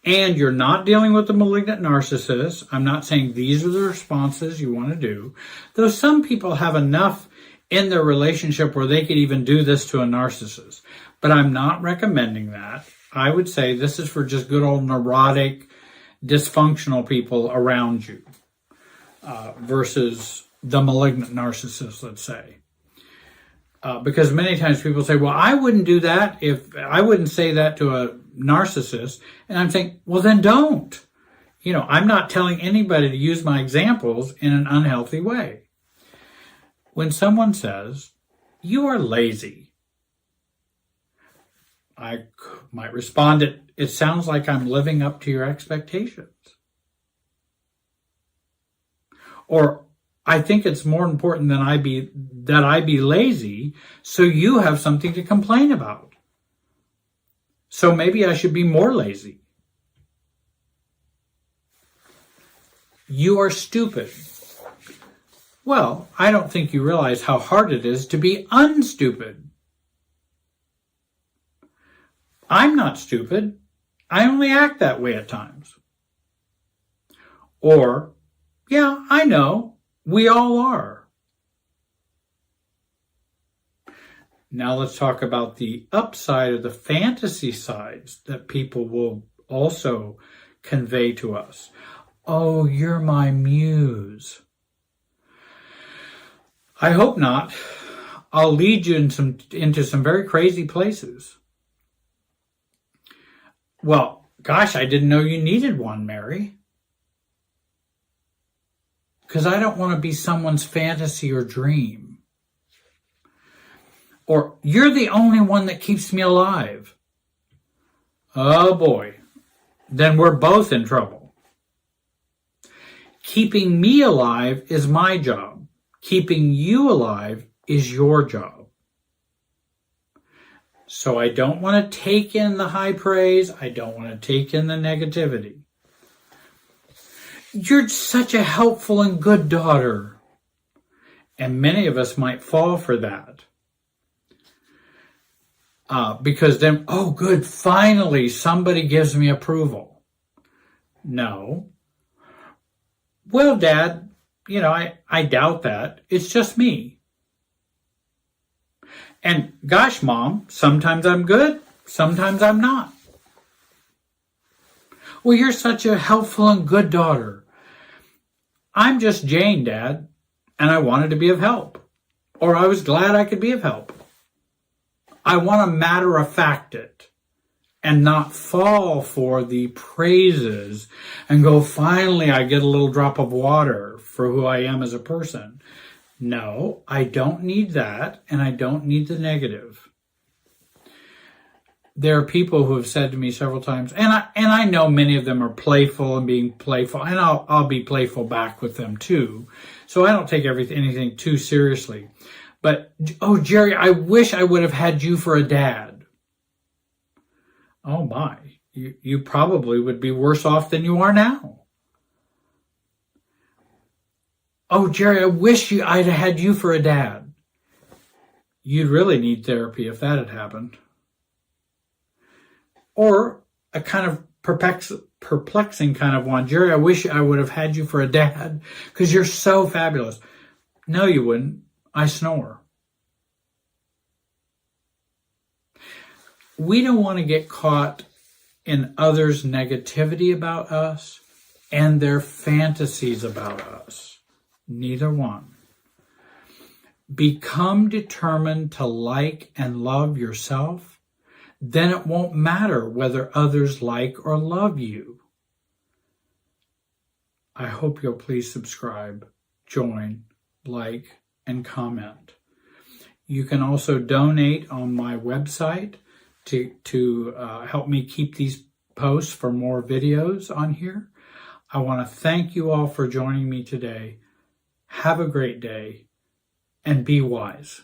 and you're not dealing with a malignant narcissist, I'm not saying these are the responses you want to do, though some people have enough in their relationship where they could even do this to a narcissist. But I'm not recommending that. I would say this is for just good old neurotic, dysfunctional people around you versus the malignant narcissist, let's say. Because many times people say, well, I wouldn't do that if I wouldn't say that to a narcissist. And I'm saying, well, then don't. I'm not telling anybody to use my examples in an unhealthy way. When someone says, you are lazy, I might respond, it sounds like I'm living up to your expectations. Or I think it's more important that I be lazy so you have something to complain about. So maybe I should be more lazy. You are stupid. Well, I don't think you realize how hard it is to be unstupid. I'm not stupid. I only act that way at times. Or, yeah, I know. We all are. Now let's talk about the upside of the fantasy sides that people will also convey to us. Oh, you're my muse. I hope not. I'll lead you into some very crazy places. Well, gosh, I didn't know you needed one, Mary. Because I don't want to be someone's fantasy or dream. Or, you're the only one that keeps me alive. Oh boy, then we're both in trouble. Keeping me alive is my job. Keeping you alive is your job. So I don't want to take in the high praise. I don't want to take in the negativity. You're such a helpful and good daughter. And many of us might fall for that. Because then, oh good, finally somebody gives me approval. No. Well, Dad, I doubt that. It's just me. And gosh, Mom, sometimes I'm good, sometimes I'm not. Well, you're such a helpful and good daughter. I'm just Jane, Dad, and I wanted to be of help. Or I was glad I could be of help. I want to matter-of-fact it and not fall for the praises and go, finally, I get a little drop of water for who I am as a person. No, I don't need that, and I don't need the negative. There are people who have said to me several times, and I know many of them are playful and being playful, and I'll be playful back with them too. So I don't take anything too seriously. But, oh, Jerry, I wish I would have had you for a dad. Oh my, you probably would be worse off than you are now. Oh, Jerry, I wish I'd have had you for a dad. You'd really need therapy if that had happened. Or a kind of perplexing kind of one. Jerry, I wish I would have had you for a dad because you're so fabulous. No, you wouldn't. I snore. We don't want to get caught in others' negativity about us and their fantasies about us. Neither one. Become determined to like and love yourself. Then it won't matter whether others like or love you. I hope you'll please subscribe, join, like, and comment. You can also donate on my website to help me keep these posts for more videos on here. I want to thank you all for joining me today. Have a great day and be wise.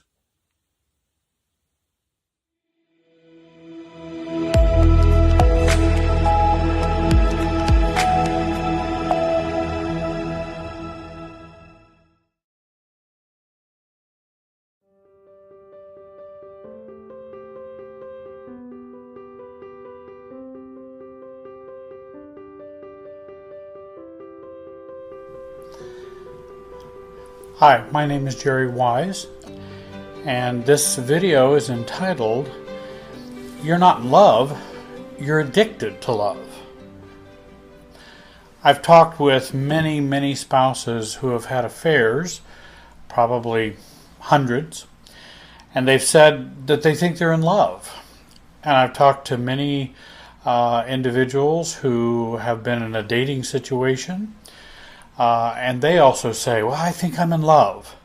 Hi, my name is Jerry Wise, and this video is entitled, You're Not in Love, You're Addicted to Love. I've talked with many spouses who have had affairs, probably hundreds, and they've said that they think they're in love. And I've talked to many individuals who have been in a dating situation, and they also say, well, I think I'm in love.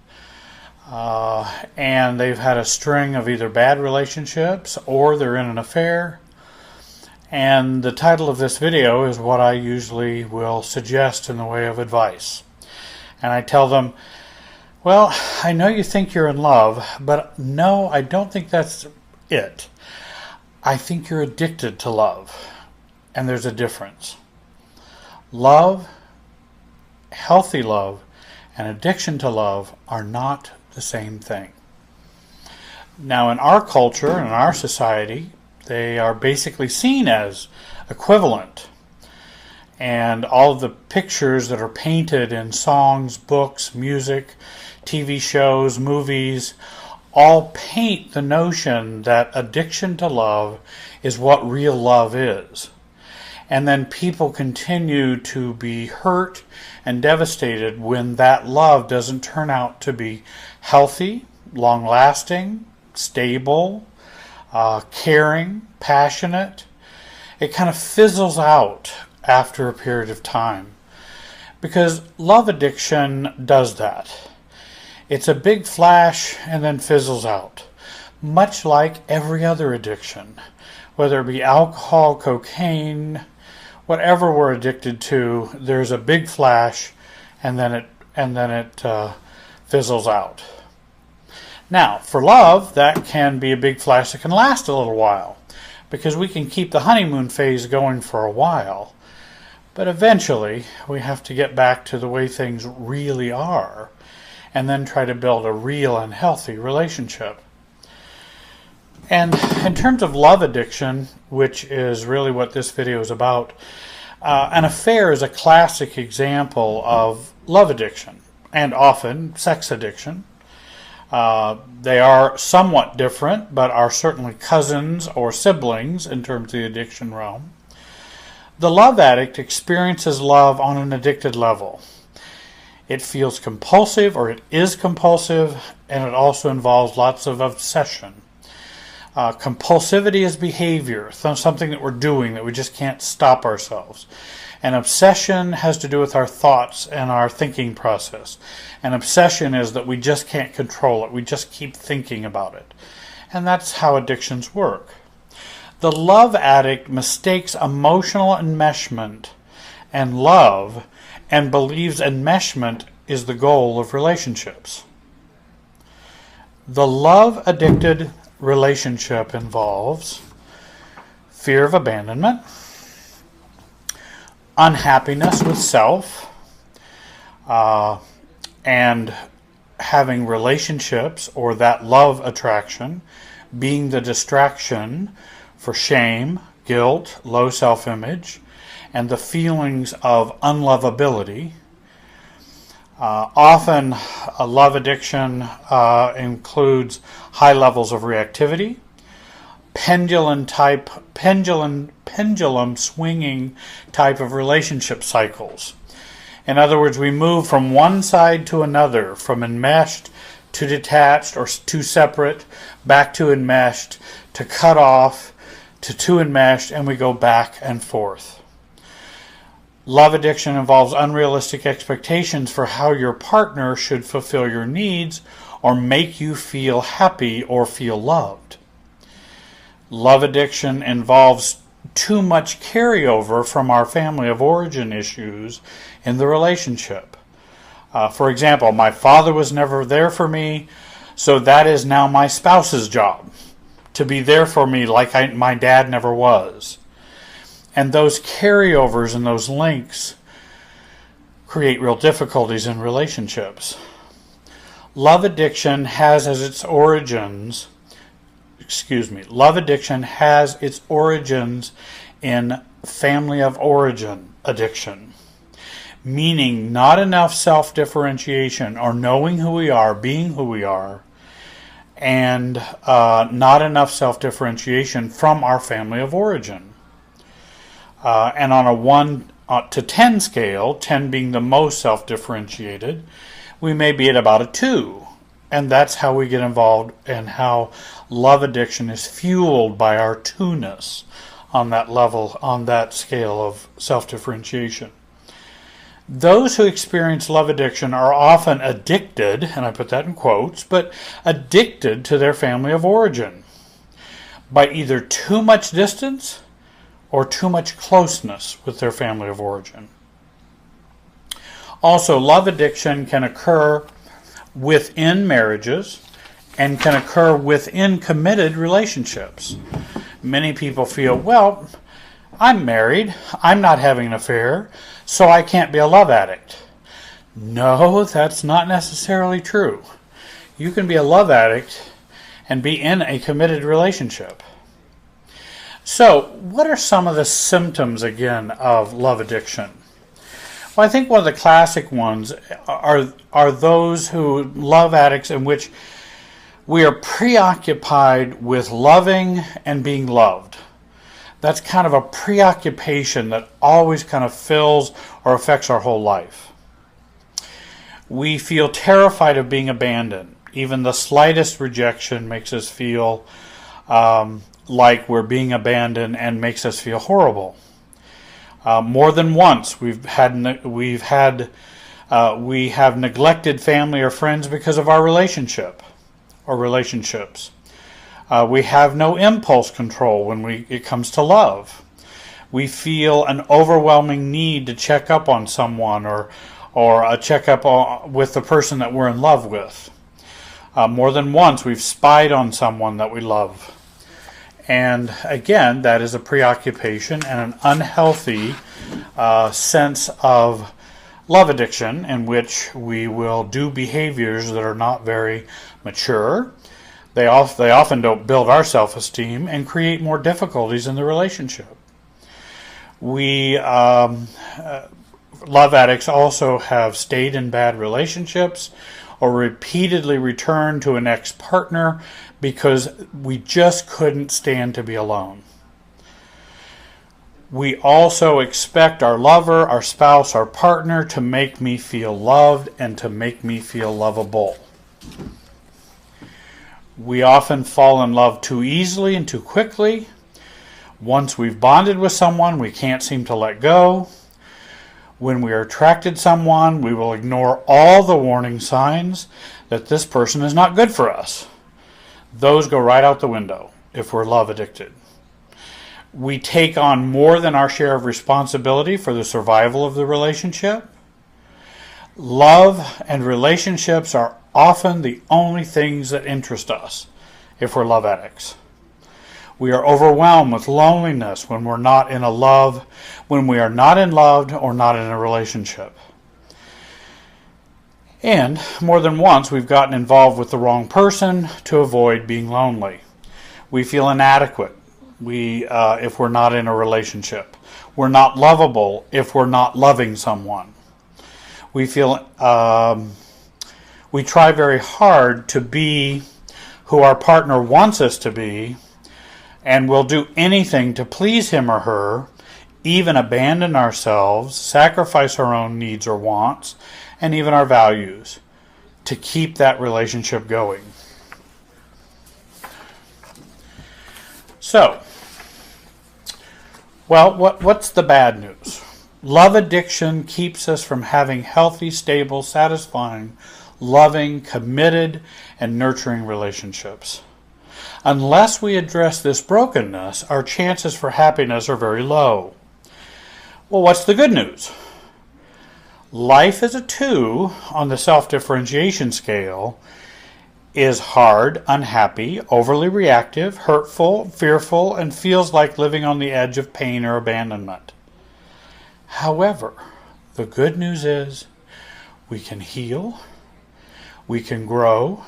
And they've had a string of either bad relationships or they're in an affair. And the title of this video is what I usually will suggest in the way of advice. And I tell them, well, I know you think you're in love, but no, I don't think that's it. I think you're addicted to love. And there's a difference. Love, healthy love, and addiction to love are not the same thing. Now, in our culture and in our society, they are basically seen as equivalent. And all of the pictures that are painted in songs, books, music, TV shows, movies, all paint the notion that addiction to love is what real love is. And then people continue to be hurt and devastated when that love doesn't turn out to be healthy, long-lasting, stable, caring, passionate. It kind of fizzles out after a period of time. Because love addiction does that. It's a big flash and then fizzles out. Much like every other addiction. Whether it be alcohol, cocaine, whatever we're addicted to, there's a big flash and then it fizzles out. Now, for love, that can be a big flash that can last a little while, because we can keep the honeymoon phase going for a while. But eventually, we have to get back to the way things really are, and then try to build a real and healthy relationship. And in terms of love addiction, which is really what this video is about, an affair is a classic example of love addiction, and often sex addiction. They are somewhat different, but are certainly cousins or siblings in terms of the addiction realm. The love addict experiences love on an addicted level. It feels compulsive, or it is compulsive, and it also involves lots of obsession. Compulsivity is behavior, something that we're doing that we just can't stop ourselves. And obsession has to do with our thoughts and our thinking process. And obsession is that we just can't control it. We just keep thinking about it. And that's how addictions work. The love addict mistakes emotional enmeshment and love and believes enmeshment is the goal of relationships. The love-addicted relationship involves fear of abandonment, unhappiness with self, and having relationships or that love attraction being the distraction for shame, guilt, low self-image, and the feelings of unlovability. Often a love addiction includes high levels of reactivity, pendulum swinging type of relationship cycles. In other words, we move from one side to another, from enmeshed to detached or to separate, back to enmeshed, to cut off, to enmeshed, and we go back and forth. Love addiction involves unrealistic expectations for how your partner should fulfill your needs or make you feel happy or feel loved. Love addiction involves too much carryover from our family of origin issues in the relationship. For example, my father was never there for me, so that is now my spouse's job, to be there for me like my dad never was. And those carryovers and those links create real difficulties in relationships. Love addiction has its origins in family of origin addiction, meaning not enough self-differentiation or knowing who we are, being who we are, and not enough self-differentiation from our family of origin. And on a 1 to 10 scale, 10 being the most self-differentiated, we may be at about a 2. And that's how we get involved and how love addiction is fueled by our 2-ness on that level, on that scale of self-differentiation. Those who experience love addiction are often addicted, and I put that in quotes, but addicted to their family of origin by either too much distance or too much closeness with their family of origin. Also, love addiction can occur within marriages and can occur within committed relationships. Many people feel, well, I'm married, I'm not having an affair, so I can't be a love addict. No, that's not necessarily true. You can be a love addict and be in a committed relationship. So, what are some of the symptoms, again, of love addiction? Well, I think one of the classic ones are those who love addicts in which we are preoccupied with loving and being loved. That's kind of a preoccupation that always kind of fills or affects our whole life. We feel terrified of being abandoned. Even the slightest rejection makes us feel like we're being abandoned and makes us feel horrible. More than once, we have neglected family or friends because of our relationship or relationships. We have no impulse control when it comes to love. We feel an overwhelming need to check up on someone or a checkup with the person that we're in love with. More than once, we've spied on someone that we love. And again, that is a preoccupation and an unhealthy sense of love addiction in which we will do behaviors that are not very mature. They often don't build our self-esteem and create more difficulties in the relationship. Love addicts also have stayed in bad relationships or repeatedly returned to an ex-partner because we just couldn't stand to be alone. We also expect our lover, our spouse, our partner to make me feel loved and to make me feel lovable. We often fall in love too easily and too quickly. Once we've bonded with someone, we can't seem to let go. When we are attracted to someone, we will ignore all the warning signs that this person is not good for us. Those go right out the window if we're love addicted. We take on more than our share of responsibility for the survival of the relationship. Love and relationships are often the only things that interest us if we're love addicts. We are overwhelmed with loneliness when we are not in love or not in a relationship. And more than once, we've gotten involved with the wrong person to avoid being lonely. We feel inadequate if we're not in a relationship. We're not lovable if we're not loving someone. We try very hard to be who our partner wants us to be, and we'll do anything to please him or her, even abandon ourselves, sacrifice our own needs or wants, and even our values to keep that relationship going. So, well, what's the bad news? Love addiction keeps us from having healthy, stable, satisfying, loving, committed, and nurturing relationships. Unless we address this brokenness, our chances for happiness are very low. Well, what's the good news? Life as a 2 on the self-differentiation scale is hard, unhappy, overly reactive, hurtful, fearful, and feels like living on the edge of pain or abandonment. However, the good news is we can heal, we can grow,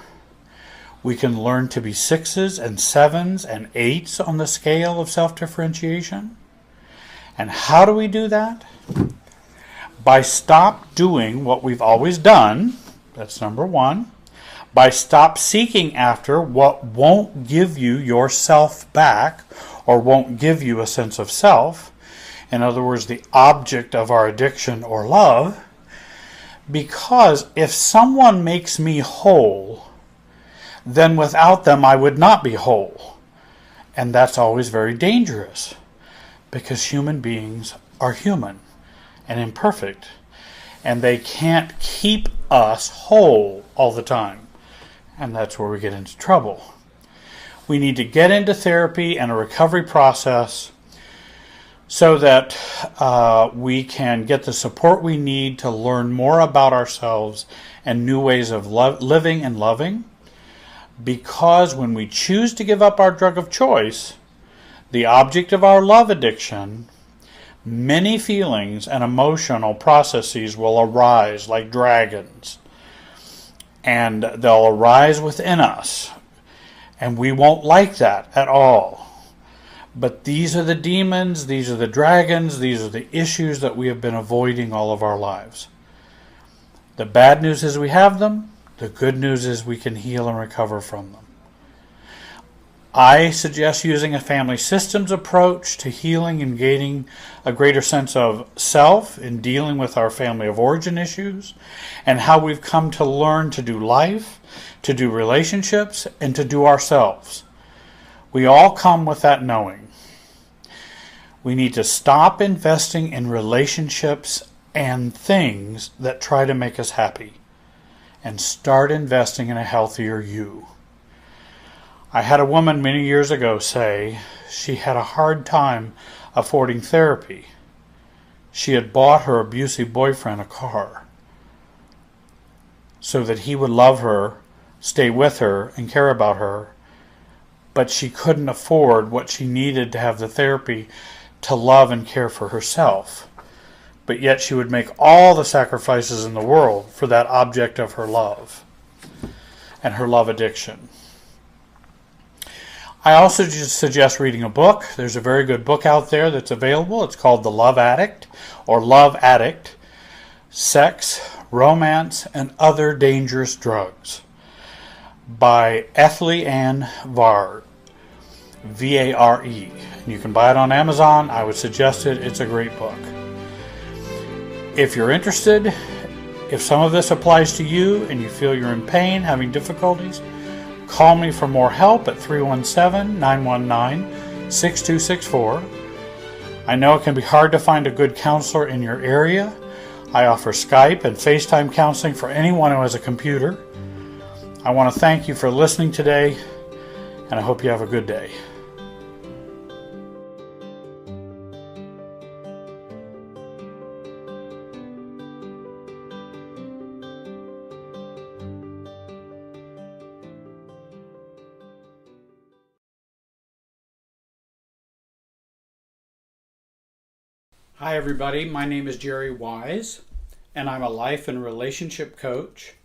we can learn to be 6s and 7s and 8s on the scale of self-differentiation. And how do we do that? By stop doing what we've always done. That's number 1. By stop seeking after what won't give you yourself back or won't give you a sense of self. In other words, the object of our addiction or love. Because if someone makes me whole, then without them I would not be whole. And that's always very dangerous, because human beings are human and imperfect, and they can't keep us whole all the time. And that's where we get into trouble. We need to get into therapy and a recovery process so that we can get the support we need to learn more about ourselves and new ways of living and loving. Because when we choose to give up our drug of choice, the object of our love addiction, many feelings and emotional processes will arise like dragons. And they'll arise within us. And we won't like that at all. But these are the demons, these are the dragons, these are the issues that we have been avoiding all of our lives. The bad news is we have them. The good news is we can heal and recover from them. I suggest using a family systems approach to healing and gaining a greater sense of self in dealing with our family of origin issues and how we've come to learn to do life, to do relationships, and to do ourselves. We all come with that knowing. We need to stop investing in relationships and things that try to make us happy and start investing in a healthier you. I had a woman many years ago say she had a hard time affording therapy. She had bought her abusive boyfriend a car so that he would love her, stay with her, and care about her, but she couldn't afford what she needed to have the therapy to love and care for herself. But yet she would make all the sacrifices in the world for that object of her love and her love addiction. I also just suggest reading a book. There's a very good book out there that's available. It's called The Love Addict or Love Addict, Sex, Romance, and Other Dangerous Drugs by Ethlie Ann Vare, V-A-R-E. You can buy it on Amazon. I would suggest it. It's a great book. If you're interested, if some of this applies to you and you feel you're in pain, having difficulties, call me for more help at 317-919-6264. I know it can be hard to find a good counselor in your area. I offer Skype and FaceTime counseling for anyone who has a computer. I want to thank you for listening today, and I hope you have a good day. Hi everybody, my name is Jerry Wise, and I'm a life and relationship coach,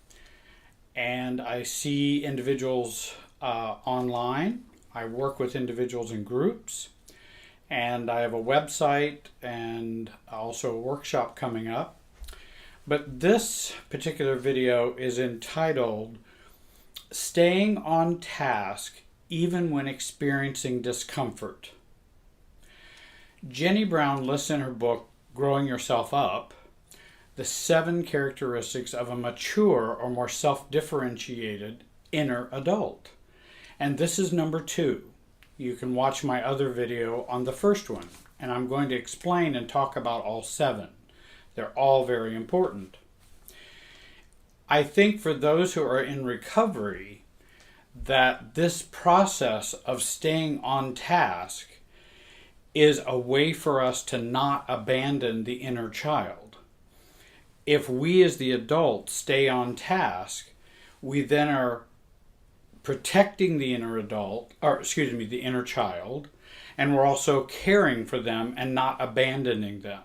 and I see individuals online. I work with individuals in groups, and I have a website and also a workshop coming up. But this particular video is entitled Staying on Task Even When Experiencing Discomfort. Jenny Brown lists in her book, Growing Yourself Up, the 7 characteristics of a mature or more self-differentiated inner adult. And this is number 2. You can watch my other video on the first one, and I'm going to explain and talk about all 7. They're all very important. I think for those who are in recovery, that this process of staying on task is a way for us to not abandon the inner child. If we as the adult stay on task, we then are protecting the inner the inner child, and we're also caring for them and not abandoning them.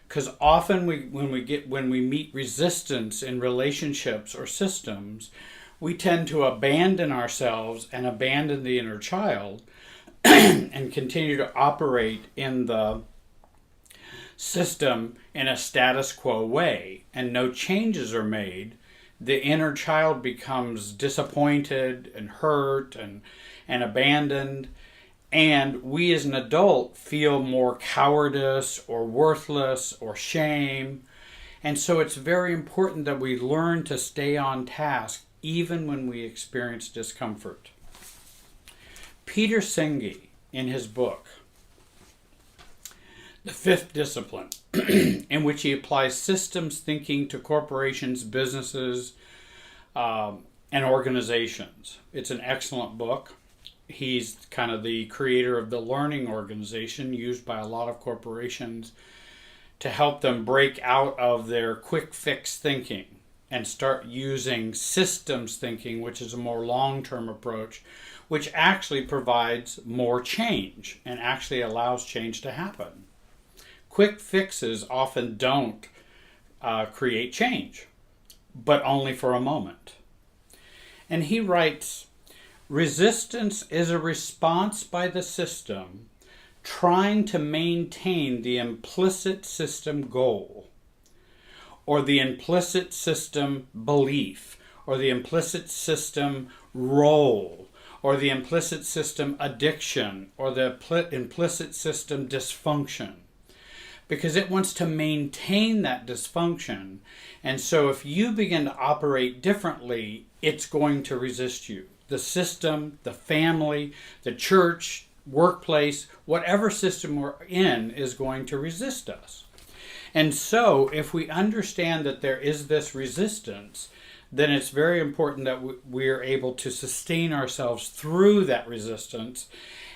Because often when we meet resistance in relationships or systems, we tend to abandon ourselves and abandon the inner child and continue to operate in the system in a status quo way, and no changes are made. The inner child becomes disappointed and hurt and abandoned, and we as an adult feel more cowardice or worthless or shame. And so it's very important that we learn to stay on task even when we experience discomfort. Peter Senge, in his book, The Fifth Discipline, in which he applies systems thinking to corporations, businesses, and organizations. It's an excellent book. He's kind of the creator of the learning organization used by a lot of corporations to help them break out of their quick fix thinking and start using systems thinking, which is a more long-term approach, which actually provides more change and actually allows change to happen. Quick fixes often don't create change, but only for a moment. And he writes, resistance is a response by the system trying to maintain the implicit system goal, or the implicit system belief, or the implicit system role, or the implicit system addiction, or the implicit system dysfunction. Because it wants to maintain that dysfunction. And so if you begin to operate differently, it's going to resist you. The system, the family, the church, workplace, whatever system we're in is going to resist us. And so if we understand that there is this resistance, then it's very important that we are able to sustain ourselves through that resistance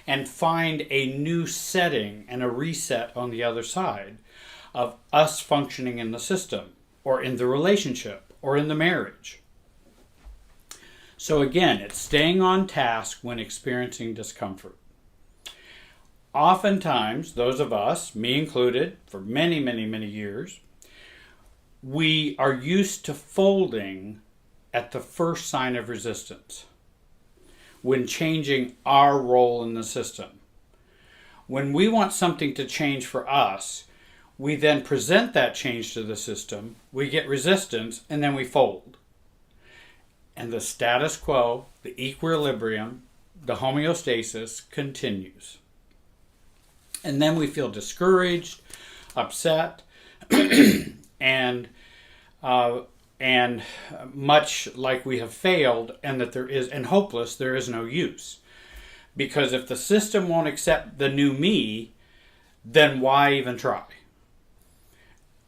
and find a new setting and a reset on the other side of us functioning in the system or in the relationship or in the marriage. So again, it's staying on task when experiencing discomfort. Oftentimes, those of us, me included, for many, many, many years, we are used to folding at the first sign of resistance when changing our role in the system. When we want something to change for us, we then present that change to the system, we get resistance, and then we fold. And the status quo, the equilibrium, the homeostasis continues. And then we feel discouraged, upset, and much like we have failed, and that and hopeless, there is no use. Because if the system won't accept the new me, then why even try?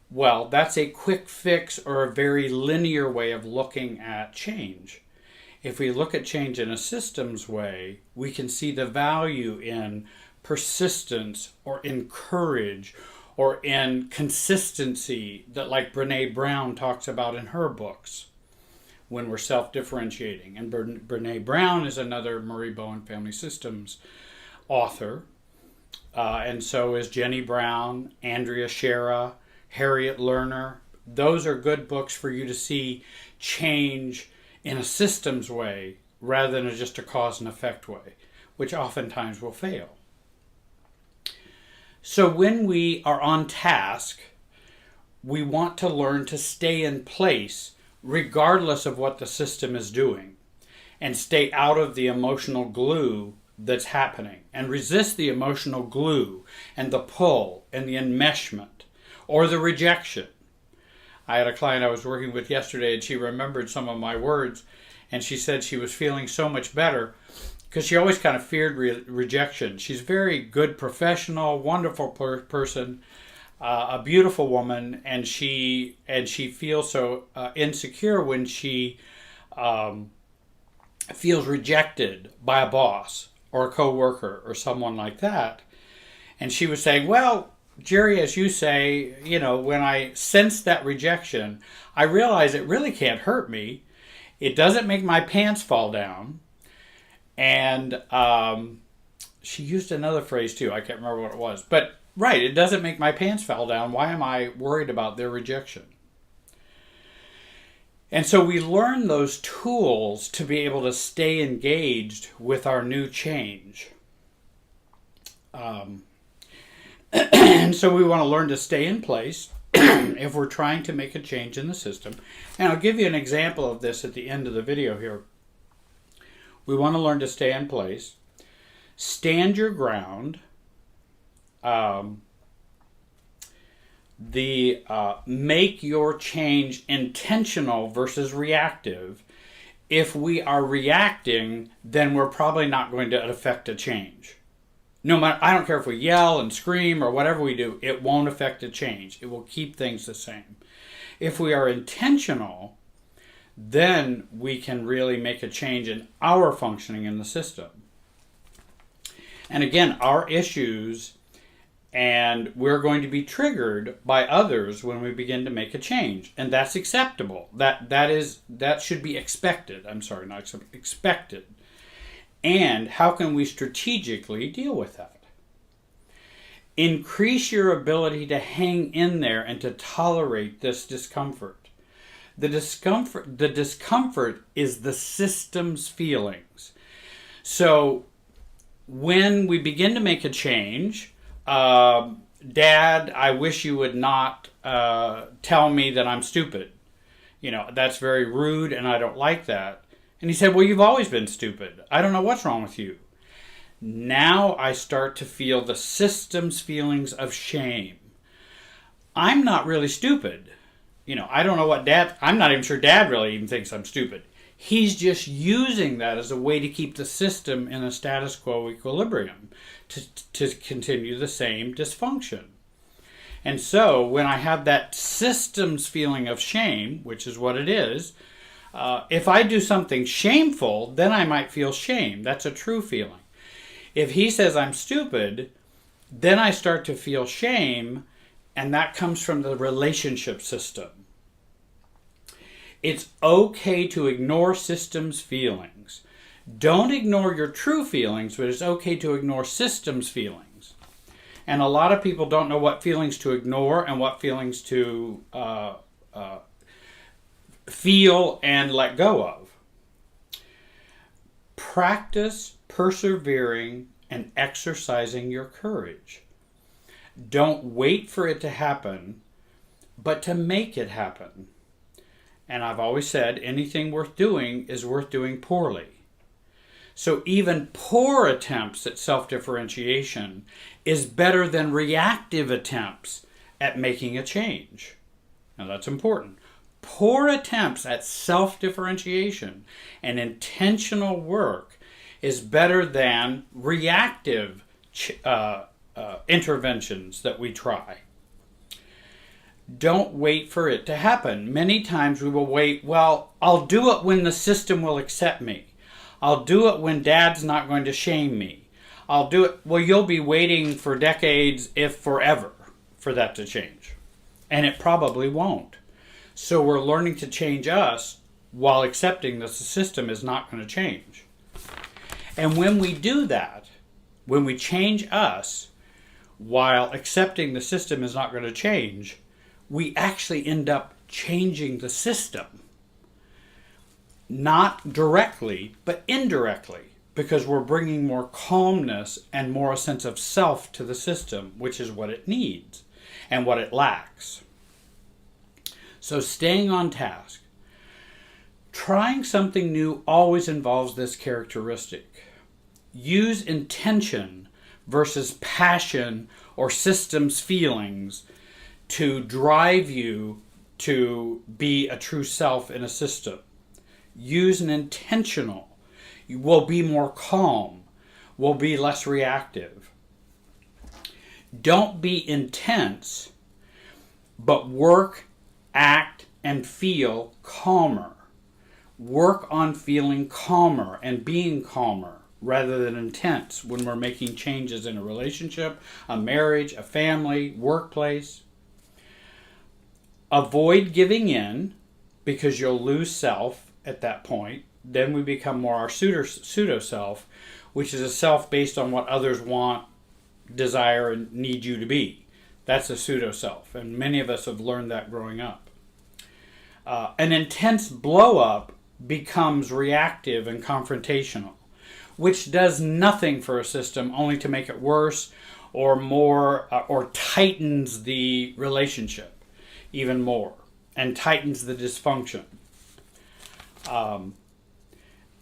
Well, that's a quick fix or a very linear way of looking at change. If we look at change in a systems way, we can see the value in persistence or in courage or in consistency that, like Brene Brown talks about in her books when we're self-differentiating. And Brene Brown is another Murray Bowen Family Systems author. And so is Jenny Brown, Andrea Shera, Harriet Lerner. Those are good books for you to see change in a systems way rather than just a cause and effect way, which oftentimes will fail. So when we are on task, we want to learn to stay in place regardless of what the system is doing and stay out of the emotional glue that's happening and resist the emotional glue and the pull and the enmeshment or the rejection. I had a client I was working with yesterday and she remembered some of my words and she said she was feeling so much better because she always kind of feared rejection. She's a very good professional, wonderful person, a beautiful woman, and she feels so insecure when she feels rejected by a boss or a coworker or someone like that. And she was saying, well, Jerry, as you say, when I sense that rejection, I realize it really can't hurt me. It doesn't make my pants fall down. And she used another phrase too. I can't remember what it was. But right, it doesn't make my pants fall down. Why am I worried about their rejection? And so we learn those tools to be able to stay engaged with our new change. And so we want to learn to stay in place if we're trying to make a change in the system. And I'll give you an example of this at the end of the video here. We want to learn to stay in place, stand your ground, make your change intentional versus reactive. If we are reacting, then we're probably not going to affect a change. No matter, I don't care if we yell and scream or whatever we do, it won't affect a change. It will keep things the same. If we are intentional, then we can really make a change in our functioning in the system. And again, our issues, and we're going to be triggered by others when we begin to make a change, and that's acceptable. That should be expected. I'm sorry, not expected. And how can we strategically deal with that? Increase your ability to hang in there and to tolerate this discomfort. The discomfort is the system's feelings. So when we begin to make a change, Dad, I wish you would not tell me that I'm stupid. That's very rude and I don't like that. And he said, well, you've always been stupid. I don't know what's wrong with you. Now I start to feel the system's feelings of shame. I'm not really stupid. I don't know what I'm not even sure Dad really even thinks I'm stupid. He's just using that as a way to keep the system in a status quo equilibrium, to continue the same dysfunction. And so when I have that system's feeling of shame, which is what it is, if I do something shameful, then I might feel shame. That's a true feeling. If he says I'm stupid, then I start to feel shame, and that comes from the relationship system. It's okay to ignore systems feelings. Don't ignore your true feelings, but it's okay to ignore systems feelings. And a lot of people don't know what feelings to ignore and what feelings to feel and let go of. Practice persevering and exercising your courage. Don't wait for it to happen, but to make it happen. And I've always said anything worth doing is worth doing poorly. So even poor attempts at self-differentiation is better than reactive attempts at making a change. Now that's important. Poor attempts at self-differentiation and intentional work is better than reactive interventions that we try. Don't wait for it to happen. Many times we will wait, well, I'll do it when the system will accept me. I'll do it when Dad's not going to shame me. I'll do it. Well, you'll be waiting for decades, if forever, for that to change. And it probably won't. So we're learning to change us while accepting that the system is not going to change. And when we do that, when we change us while accepting the system is not going to change, we actually end up changing the system. Not directly, but indirectly, because we're bringing more calmness and more a sense of self to the system, which is what it needs and what it lacks. So staying on task. Trying something new always involves this characteristic. Use intention versus passion or systems feelings to drive you to be a true self in a system. Use an intentional. You will be more calm, will be less reactive. Don't be intense, but work, act, and feel calmer. Work on feeling calmer and being calmer rather than intense when we're making changes in a relationship, a marriage, a family, workplace. Avoid giving in because you'll lose self at that point. Then we become more our pseudo-self, which is a self based on what others want, desire, and need you to be. That's a pseudo-self, and many of us have learned that growing up. An intense blow-up becomes reactive and confrontational, which does nothing for a system, only to make it worse or more, or tightens the relationship even more and tightens the dysfunction.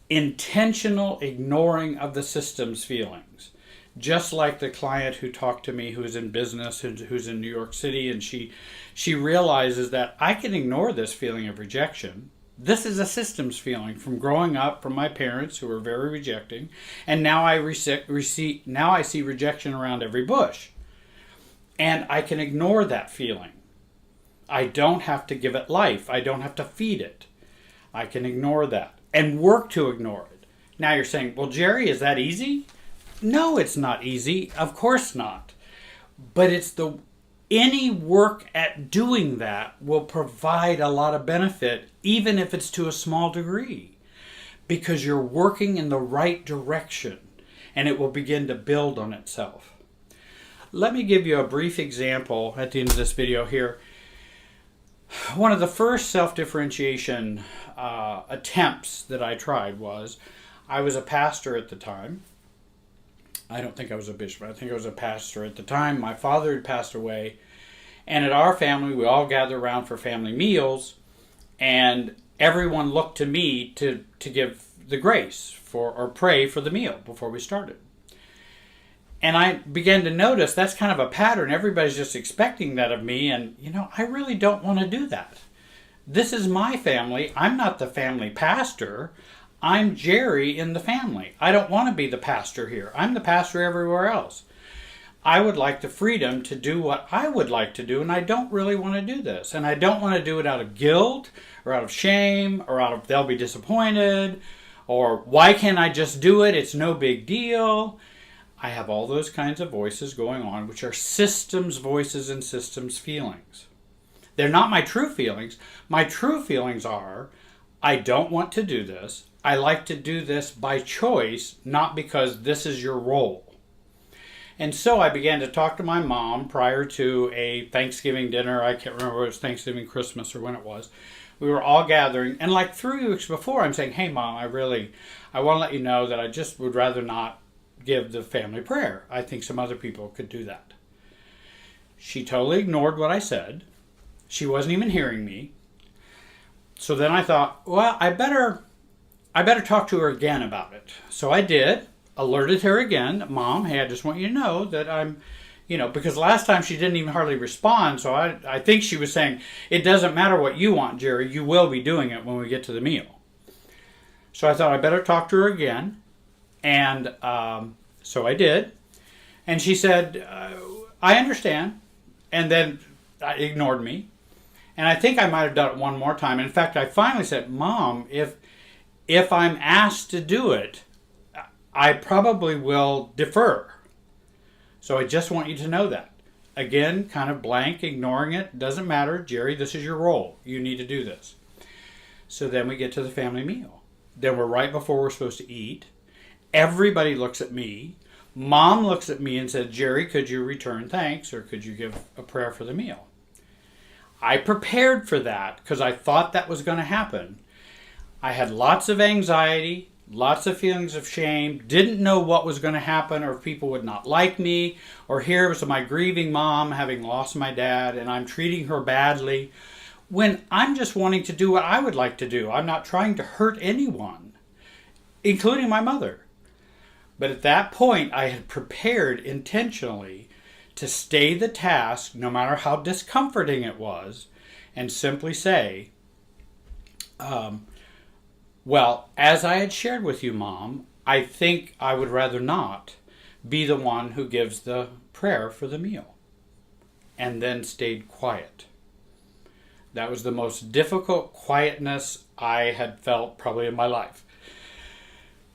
Intentional ignoring of the system's feelings. Just like the client who talked to me who's in business, who's in New York City, and she realizes that I can ignore this feeling of rejection. This is a systems feeling from growing up from my parents who were very rejecting, and now I see rejection around every bush. And I can ignore that feeling. I don't have to give it life. I don't have to feed it. I can ignore that and work to ignore it. Now you're saying, well, Jerry, is that easy? No, it's not easy. Of course not. But any work at doing that will provide a lot of benefit, even if it's to a small degree, because you're working in the right direction and it will begin to build on itself. Let me give you a brief example at the end of this video here. One of the first self-differentiation attempts that I tried was, I was a pastor at the time. I don't think I was a bishop. I think I was a pastor at the time. My father had passed away. And at our family, we all gathered around for family meals. And everyone looked to me to give the grace or pray for the meal before we started. And I began to notice that's kind of a pattern. Everybody's just expecting that of me. And, I really don't want to do that. This is my family. I'm not the family pastor. I'm Jerry in the family. I don't want to be the pastor here. I'm the pastor everywhere else. I would like the freedom to do what I would like to do, and I don't really want to do this. And I don't want to do it out of guilt or out of shame or out of they'll be disappointed or why can't I just do it? It's no big deal. I have all those kinds of voices going on, which are systems voices and systems feelings. They're not my true feelings. My true feelings are, I don't want to do this. I like to do this by choice, not because this is your role. And so I began to talk to my mom prior to a Thanksgiving dinner. I can't remember if it was Thanksgiving, Christmas, or when it was. We were all gathering. And like 3 weeks before, I'm saying, hey, Mom, I want to let you know that I just would rather not give the family prayer. I think some other people could do that. She totally ignored what I said. She wasn't even hearing me. So then I thought, well, I better talk to her again about it. So I did, alerted her again, Mom, hey, I just want you to know that I'm, because last time she didn't even hardly respond. So I think she was saying, it doesn't matter what you want, Jerry, you will be doing it when we get to the meal. So I thought I better talk to her again. And so I did. And she said, I understand. And then ignored me. And I think I might have done it one more time. In fact, I finally said, Mom, if I'm asked to do it, I probably will defer. So I just want you to know that. Again, kind of blank, ignoring it. Doesn't matter. Jerry, this is your role. You need to do this. So then we get to the family meal. Then we're right before we're supposed to eat. Everybody looks at me. Mom looks at me and said, Jerry, could you return thanks or could you give a prayer for the meal? I prepared for that because I thought that was going to happen. I had lots of anxiety, lots of feelings of shame, didn't know what was going to happen or if people would not like me, or here was my grieving mom having lost my dad and I'm treating her badly, when I'm just wanting to do what I would like to do. I'm not trying to hurt anyone, including my mother. But at that point, I had prepared intentionally to stay the task, no matter how discomforting it was, and simply say, well, as I had shared with you, Mom, I think I would rather not be the one who gives the prayer for the meal. And then stayed quiet. That was the most difficult quietness I had felt probably in my life.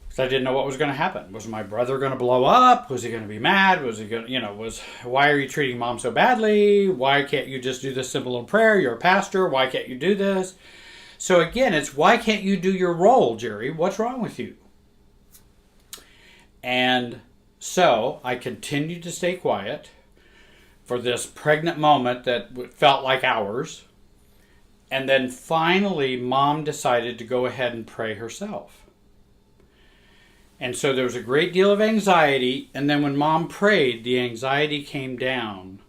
Because I didn't know what was going to happen. Was my brother going to blow up? Was he going to be mad? Was he going to, why are you treating Mom so badly? Why can't you just do this simple little prayer? You're a pastor. Why can't you do this? So again, it's why can't you do your role, Jerry? What's wrong with you? And so I continued to stay quiet for this pregnant moment that felt like hours. And then finally, Mom decided to go ahead and pray herself. And so there was a great deal of anxiety. And then when Mom prayed, the anxiety came down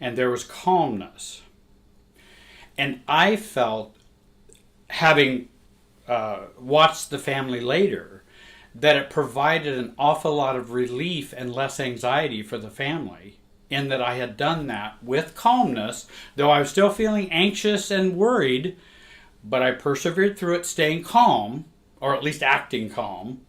and there was calmness. And I felt, having watched the family later, that it provided an awful lot of relief and less anxiety for the family, in that I had done that with calmness, though I was still feeling anxious and worried, but I persevered through it, staying calm, or at least acting calm.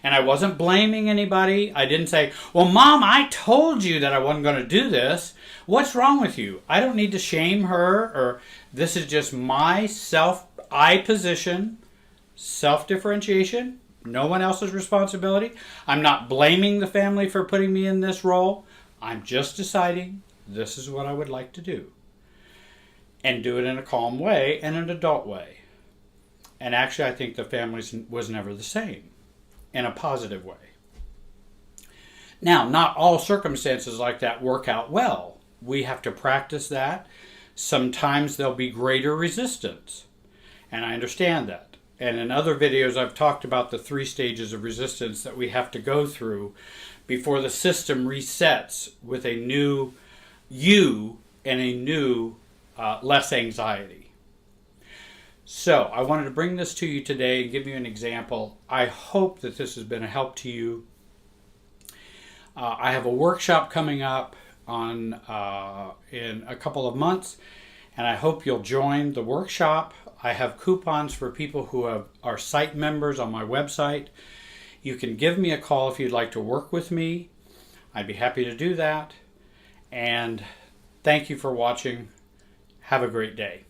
And I wasn't blaming anybody. I didn't say, well, Mom, I told you that I wasn't going to do this. What's wrong with you? I don't need to shame her, or this is just my I position, self-differentiation, No one else's responsibility. I'm not blaming the family for putting me in this role. I'm just deciding this is what I would like to do. And do it in a calm way and an adult way. And actually, I think the family was never the same in a positive way. Now, not all circumstances like that work out well. We have to practice that. Sometimes there'll be greater resistance. And I understand that. And in other videos, I've talked about the 3 stages of resistance that we have to go through before the system resets with a new you and a new less anxiety. So I wanted to bring this to you today and give you an example. I hope that this has been a help to you. I have a workshop coming up in a couple of months, and I hope you'll join the workshop. I have coupons for people who are site members on my website. You can give me a call if you'd like to work with me. I'd be happy to do that. And thank you for watching. Have a great day.